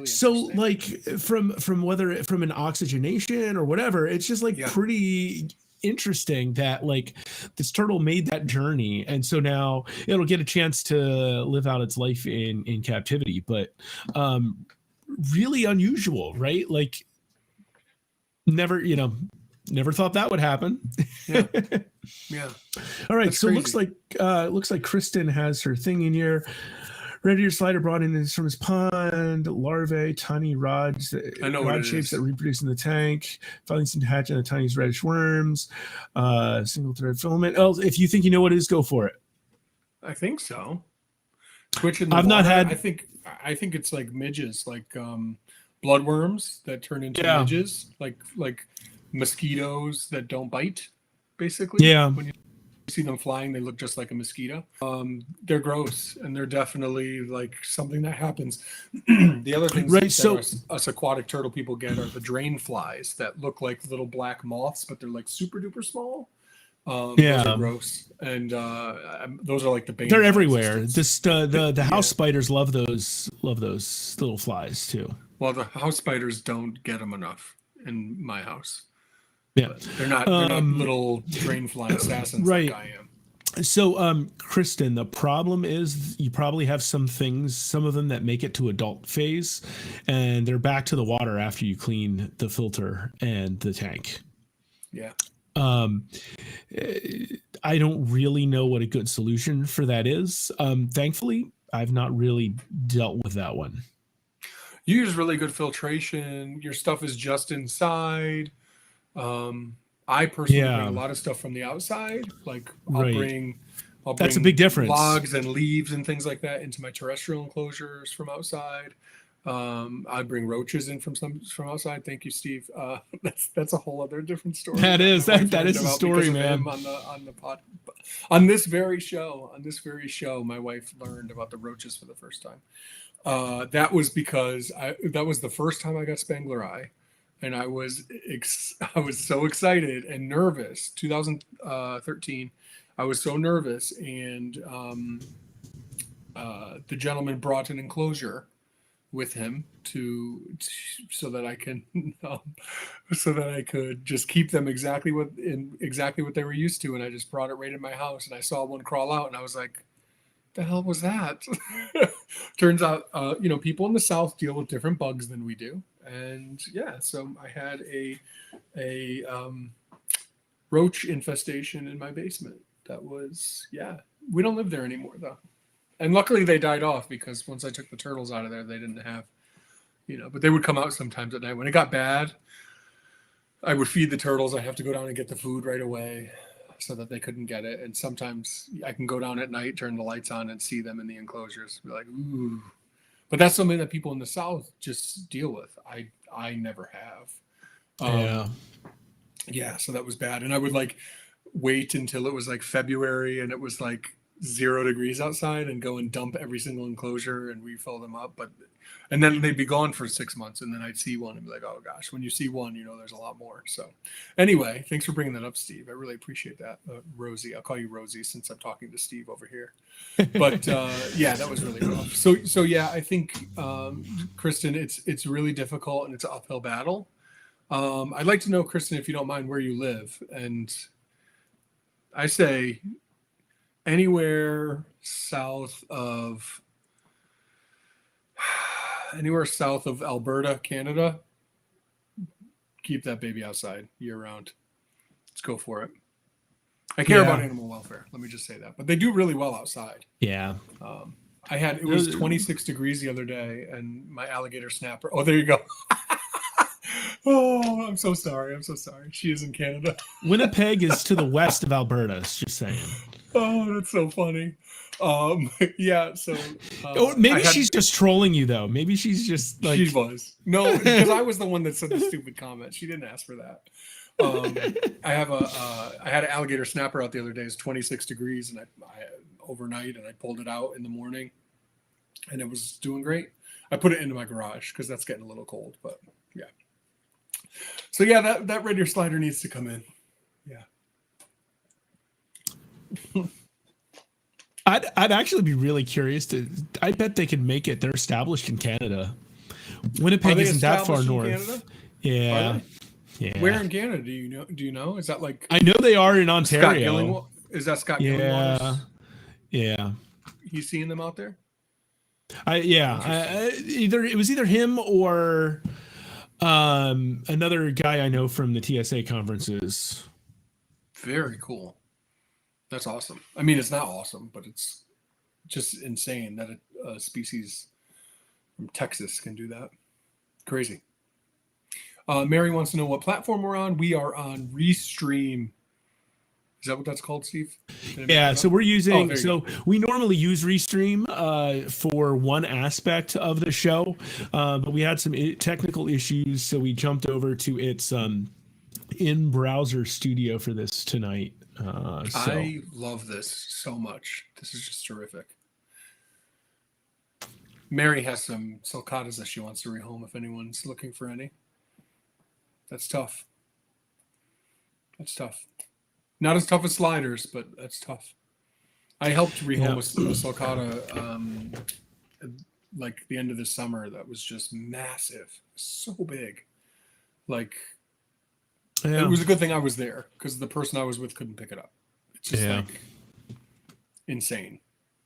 So like from an oxygenation or whatever, it's just like pretty interesting that like this turtle made that journey, and so now it'll get a chance to live out its life in captivity, but really unusual, right? Like never Never thought that would happen. Yeah. Yeah. All right. That's So crazy. it looks like Kristen has her thing in here. Red ear slider brought in from his pond, larvae, tiny rods, I know what rod it shapes is. that reproduce in the tank. Finally seem to hatch in the tiniest reddish worms. Single thread filament. Oh, if you think you know what it is, go for it. I think so. Twitch in the I've water. not had. I think it's like midges, like bloodworms that turn into Yeah. midges, like mosquitoes that don't bite. Basically, Yeah. When you see them flying, they look just like a mosquito. They're gross, and they're definitely like something that happens. The other things Right, that so- us aquatic turtle people get are the drain flies that look like little black moths, but they're like super duper small. Those Yeah. are gross, and those are like the bane They're of my everywhere. existence. The house Yeah. spiders love those little flies too. Well, the house spiders don't get them enough in my house. Yeah. But they're not little drain fly assassins Right. like I am. So, Kristen, the problem is you probably have some of them that make it to adult phase, and they're back to the water after you clean the filter and the tank. Yeah. I don't really know what a good solution for that is. Thankfully, I've not really dealt with that one. You use really good filtration. Your stuff is just inside. I personally bring a lot of stuff from the outside. Like I'll Right. bring That's a big difference. logs and leaves and things like that into my terrestrial enclosures from outside. I bring roaches in from outside. Thank you, Steve. That's a whole other different story. That is my wife that learned is a about story, because of man. him on the pod, on this very show. My wife learned about the roaches for the first time. That was because that was the first time I got spangler eye, and I was so excited and nervous. 2013, I was so nervous, and the gentleman brought an enclosure with him so that I could just keep them exactly what they were used to, and I just brought it right in my house, and I saw one crawl out, and I was like, the hell was that? Turns out, people in the South deal with different bugs than we do. And yeah, so I had a roach infestation in my basement. That was, we don't live there anymore though. And luckily they died off because once I took the turtles out of there, they didn't have, but they would come out sometimes at night. When it got bad, I would feed the turtles. I have to go down and get the food right away so that they couldn't get it. And sometimes I can go down at night, turn the lights on, and see them in the enclosures. Be like, ooh. But that's something that people in the South just deal with. I never have. Yeah, so that was bad. And I would wait until it was February and it was 0 degrees outside and go and dump every single enclosure and refill them up. And then they'd be gone for 6 months, and then I'd see one and be like, oh gosh, when you see one, there's a lot more. So anyway, thanks for bringing that up, Steve. I really appreciate that. Rosie, I'll call you Rosie since I'm talking to Steve over here. But that was really rough. So yeah, I think, Kristen, it's really difficult and it's an uphill battle. I'd like to know, Kristen, if you don't mind, where you live. And I say anywhere south of Alberta, Canada, keep that baby outside year round. Let's go for it. I care about animal welfare. Let me just say that, but they do really well outside. Yeah. It was 26 degrees the other day and my alligator snapper. Oh, there you go. Oh, I'm so sorry. She is in Canada. Winnipeg is to the west of Alberta. Just saying. Oh, that's so funny. Yeah. So maybe she's just trolling you though. Maybe she's just she was because I was the one that said the stupid comment. She didn't ask for that. I had an alligator snapper out the other day. It's 26 degrees, and I overnight, and I pulled it out in the morning, and it was doing great. I put it into my garage because that's getting a little cold. But yeah. So yeah, that red ear slider needs to come in. Yeah. I'd actually be really curious I bet they could make it. They're established in Canada. Winnipeg isn't that far north. Yeah. Yeah. Where in Canada do you know? Is that I know they are in Ontario. Is that Scott Gillingwater's? Yeah. He's seeing them out there? It was either him or Another guy I know from the TSA conferences. Very cool. That's awesome. I mean, it's not awesome, but it's just insane that a species from Texas can do that. Crazy. Mary wants to know what platform we're on. We are on Restream. Is that what that's called, Steve? Yeah, so we're using, so we normally use Restream for one aspect of the show, but we had some technical issues, so we jumped over to its in-browser studio for this tonight. I love this so much. This is just terrific. Mary has some sulcatas that she wants to rehome if anyone's looking for any. That's tough. That's tough. Not as tough as sliders, but that's tough. I helped rehome a sulcata like the end of the summer that was just massive. So big. Like, it was a good thing I was there because the person I was with couldn't pick it up. It's just like insane.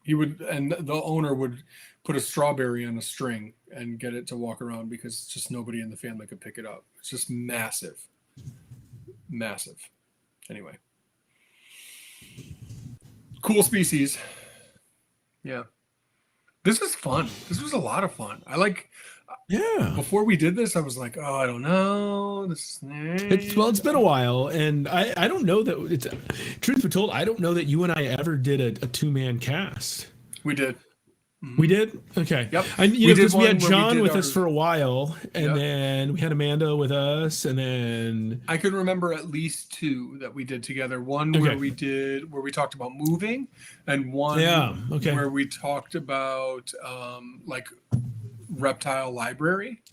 He would, and the owner would put a strawberry on a string and get it to walk around because just nobody in the family could pick it up. It's just massive. Massive. Anyway. Cool species. Yeah. This was fun. This was a lot of fun. Before we did this, I was like, oh, I don't know. It's been a while, and I don't know that it's, truth be told, I don't know that you and I ever did a two-man cast. We did. We did? Okay. Yep. Because we had John with us for a while, and then we had Amanda with us, and then I could remember at least two that we did together. One where we talked about moving, and one where we talked about like reptile library.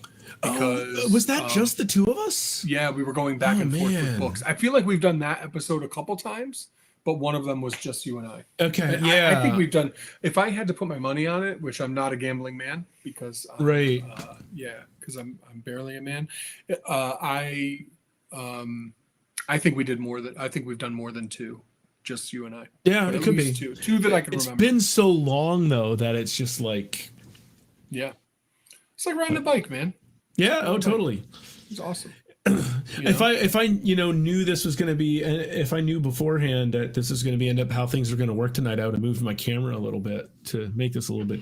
Because was that just the two of us? Yeah, we were going back and forth with books. I feel like we've done that episode a couple times, but one of them was just you and I. Okay. And I think we've done, if I had to put my money on it, which I'm not a gambling man because because I'm barely a man. I think we did I think we've done more than two, just you and I. Yeah, it could be two that I can remember. It's been so long though that it's just like, it's like riding a bike, man. Yeah. Oh, totally. It's awesome. If I knew this was going to be, if I knew beforehand that this is going to be end up how things are going to work tonight, I would have moved my camera a little bit to make this a little bit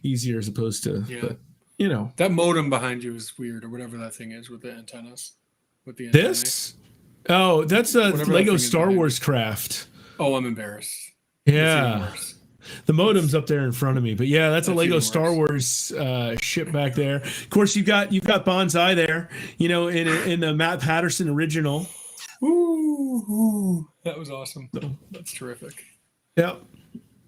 easier as opposed to, but, that modem behind you is weird, or whatever that thing is with the antennas. This? Oh, that's a Lego Star Wars craft. Oh, I'm embarrassed. Yeah. The modem's up there in front of me, but yeah, that's a Lego Star Wars ship back there. Of course, you've got Bonsai there, in the Matt Patterson original. Ooh, that was awesome. That's terrific. Yeah,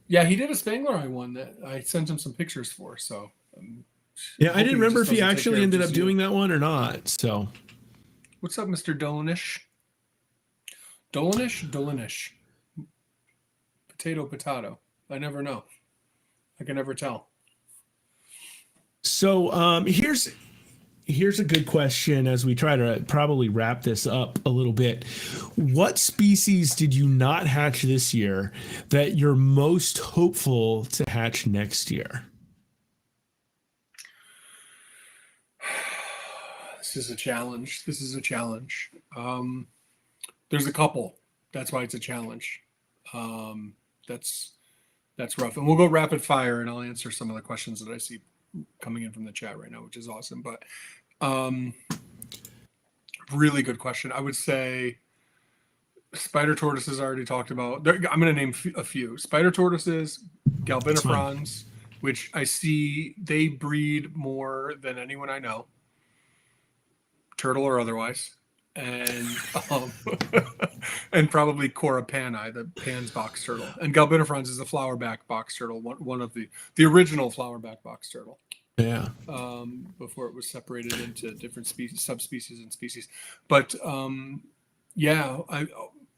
yeah, he did a Spangler Eye one that I sent him some pictures for. So, I didn't remember if he actually ended up doing that one or not. So, what's up, Mr. Dolanish? Dolanish. Potato. I never know. I can never tell. So here's a good question as we try to probably wrap this up a little bit. What species did you not hatch this year that you're most hopeful to hatch next year? This is a challenge. There's a couple. That's why it's a challenge. That's rough. And we'll go rapid fire and I'll answer some of the questions that I see coming in from the chat right now, which is awesome. But really good question. I would say spider tortoises I already talked about. I'm going to name a few. Spider tortoises, galbinifrons, which I see they breed more than anyone I know, turtle or otherwise. And and probably Corapani, the Pan's box turtle, and Galbinifrons is a flowerback box turtle, one of the original flowerback box turtle. Yeah. Before it was separated into different species, subspecies, and species. But I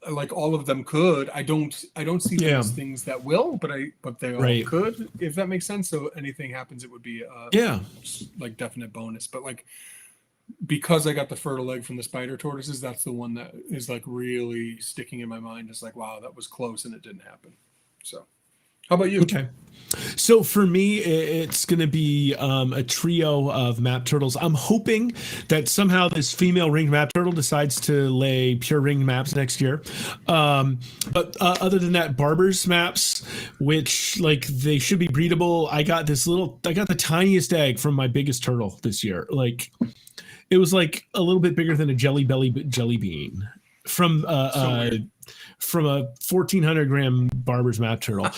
like all of them could. I don't see them as things that will, but they all could, if that makes sense. So anything happens, it would be like definite bonus. But like, because I got the fertile egg from the spider tortoises, that's the one that is like really sticking in my mind. It's like, wow, that was close and it didn't happen. So How about you? Okay. So for me, it's going to be a trio of map turtles. I'm hoping that somehow this female ringed map turtle decides to lay pure ringed maps next year. But other than that, Barber's maps, which like they should be breedable. I got the tiniest egg from my biggest turtle this year. Like it was like a little bit bigger than a jelly bean from from a 1,400 gram Barber's map turtle,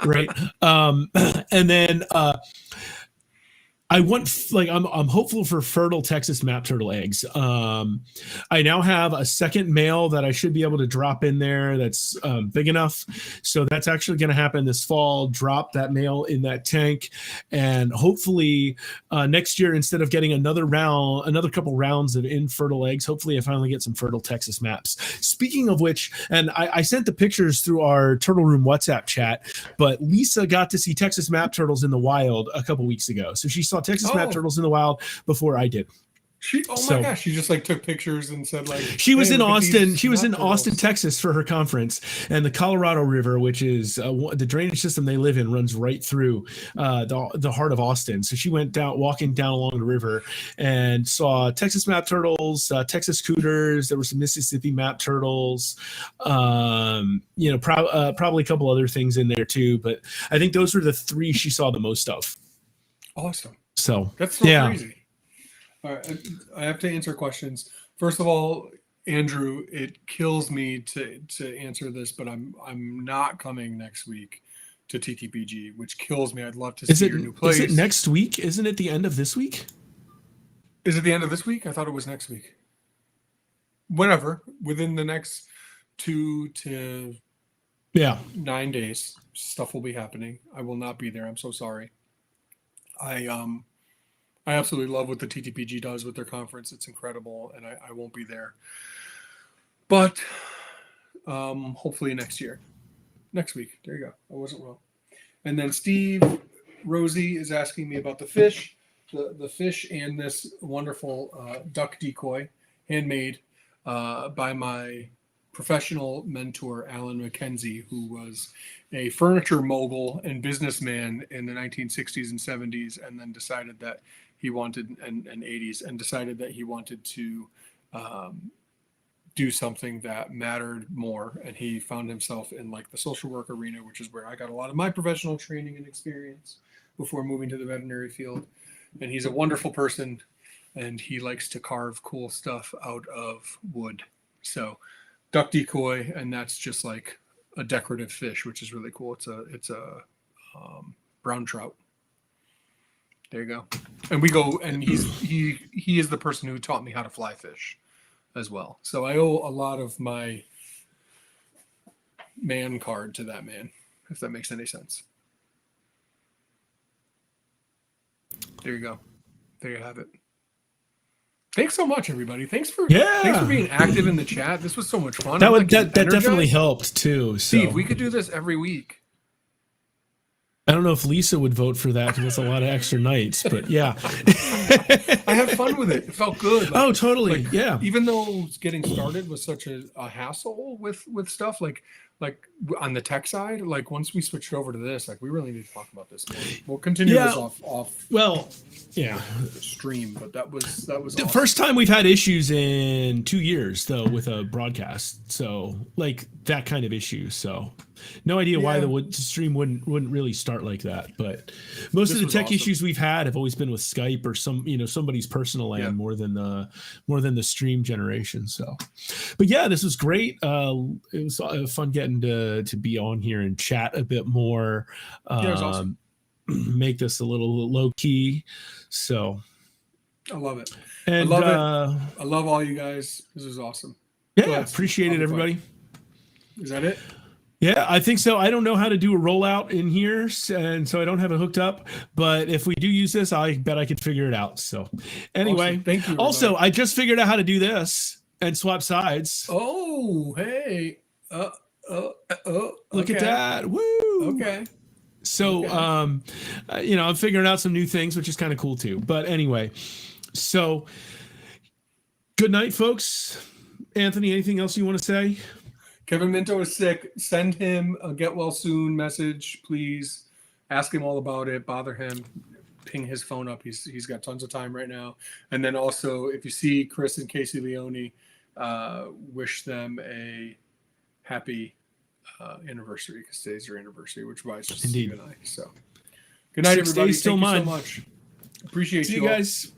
right? And then I want I'm hopeful for fertile Texas map turtle eggs. I now have a second male that I should be able to drop in there that's big enough. So that's actually going to happen this fall. Drop that male in that tank, and hopefully next year, instead of getting another couple rounds of infertile eggs, hopefully I finally get some fertile Texas maps. Speaking of which, and I sent the pictures through our Turtle Room WhatsApp chat, but Lisa got to see Texas map turtles in the wild a couple weeks ago. So she saw Texas map turtles in the wild before I did. My gosh, she just like took pictures and said like she was in Austin. She was in Austin, Texas for her conference, and the Colorado River, which is the drainage system they live in, runs right through the heart of Austin. So she went walking down along the river and saw Texas map turtles, Texas cooters. There were some Mississippi map turtles, probably a couple other things in there too. But I think those were the three she saw the most of. Awesome. So that's so crazy. All right, I have to answer questions. First of all, Andrew, it kills me to answer this, but I'm not coming next week to TTPG, which kills me. I'd love to see your new place. Is it next week? Isn't it the end of this week? Is it the end of this week? I thought it was next week. Whenever, within the next 2 to 9 days, stuff will be happening. I will not be there. I'm so sorry. I absolutely love what the TTPG does with their conference. It's incredible, and I won't be there. But hopefully next week. There you go. I wasn't wrong. And then Steve Rosie is asking me about the fish, the fish and this wonderful duck decoy, handmade by my professional mentor, Alan McKenzie, who was a furniture mogul and businessman in the 1960s and 70s, and then decided that he wanted, and 80s, and decided that he wanted to do something that mattered more. And he found himself in like the social work arena, which is where I got a lot of my professional training and experience before moving to the veterinary field. And he's a wonderful person, and he likes to carve cool stuff out of wood. So duck decoy, and that's just like a decorative fish, which is really cool. It's a brown trout. There you go. And we go, and he is the person who taught me how to fly fish as well. So I owe a lot of my man card to that man, if that makes any sense. There you go. There you have it. Thanks so much, everybody. Thanks for being active in the chat. This was so much fun. That definitely helped too. Steve, we could do this every week. I don't know if Lisa would vote for that because it's a lot of extra nights, but yeah. I had fun with it. It felt good. Like, totally. Yeah. Even though getting started was such a hassle with stuff, like on the tech side, like once we switched over to this, like we really need to talk about this more. We'll continue this off. Well, yeah. Stream, but that was the awesome. First time we've had issues in 2 years though with a broadcast. So like that kind of issue. So no idea why the stream wouldn't really start like that. But most of the tech issues we've had have always been with Skype or somebody's personal land more than the stream generation. So, but yeah, this was great. It was fun getting to be on here and chat a bit more. It was awesome. Make this a little low key. So I love it. And I love it. I love all you guys. This is awesome. Yeah, appreciate it, everybody. Is that it? Yeah, I think so. I don't know how to do a rollout in here, and so I don't have it hooked up. But if we do use this, I bet I could figure it out. So anyway, awesome. Thank you. Everybody. Also, I just figured out how to do this and swap sides. Oh, hey. Look at that. Woo. Okay. So, I'm figuring out some new things, which is kind of cool too. But anyway, so good night, folks. Anthony, anything else you want to say? Kevin Minto is sick. Send him a get well soon message, please. Ask him all about it. Bother him. Ping his phone up. He's got tons of time right now. And then also, if you see Chris and Casey Leone, wish them a happy anniversary, because today's your anniversary, which buys just Steve and I. So, good night, everybody. Thank you so much. Appreciate See you you all. guys.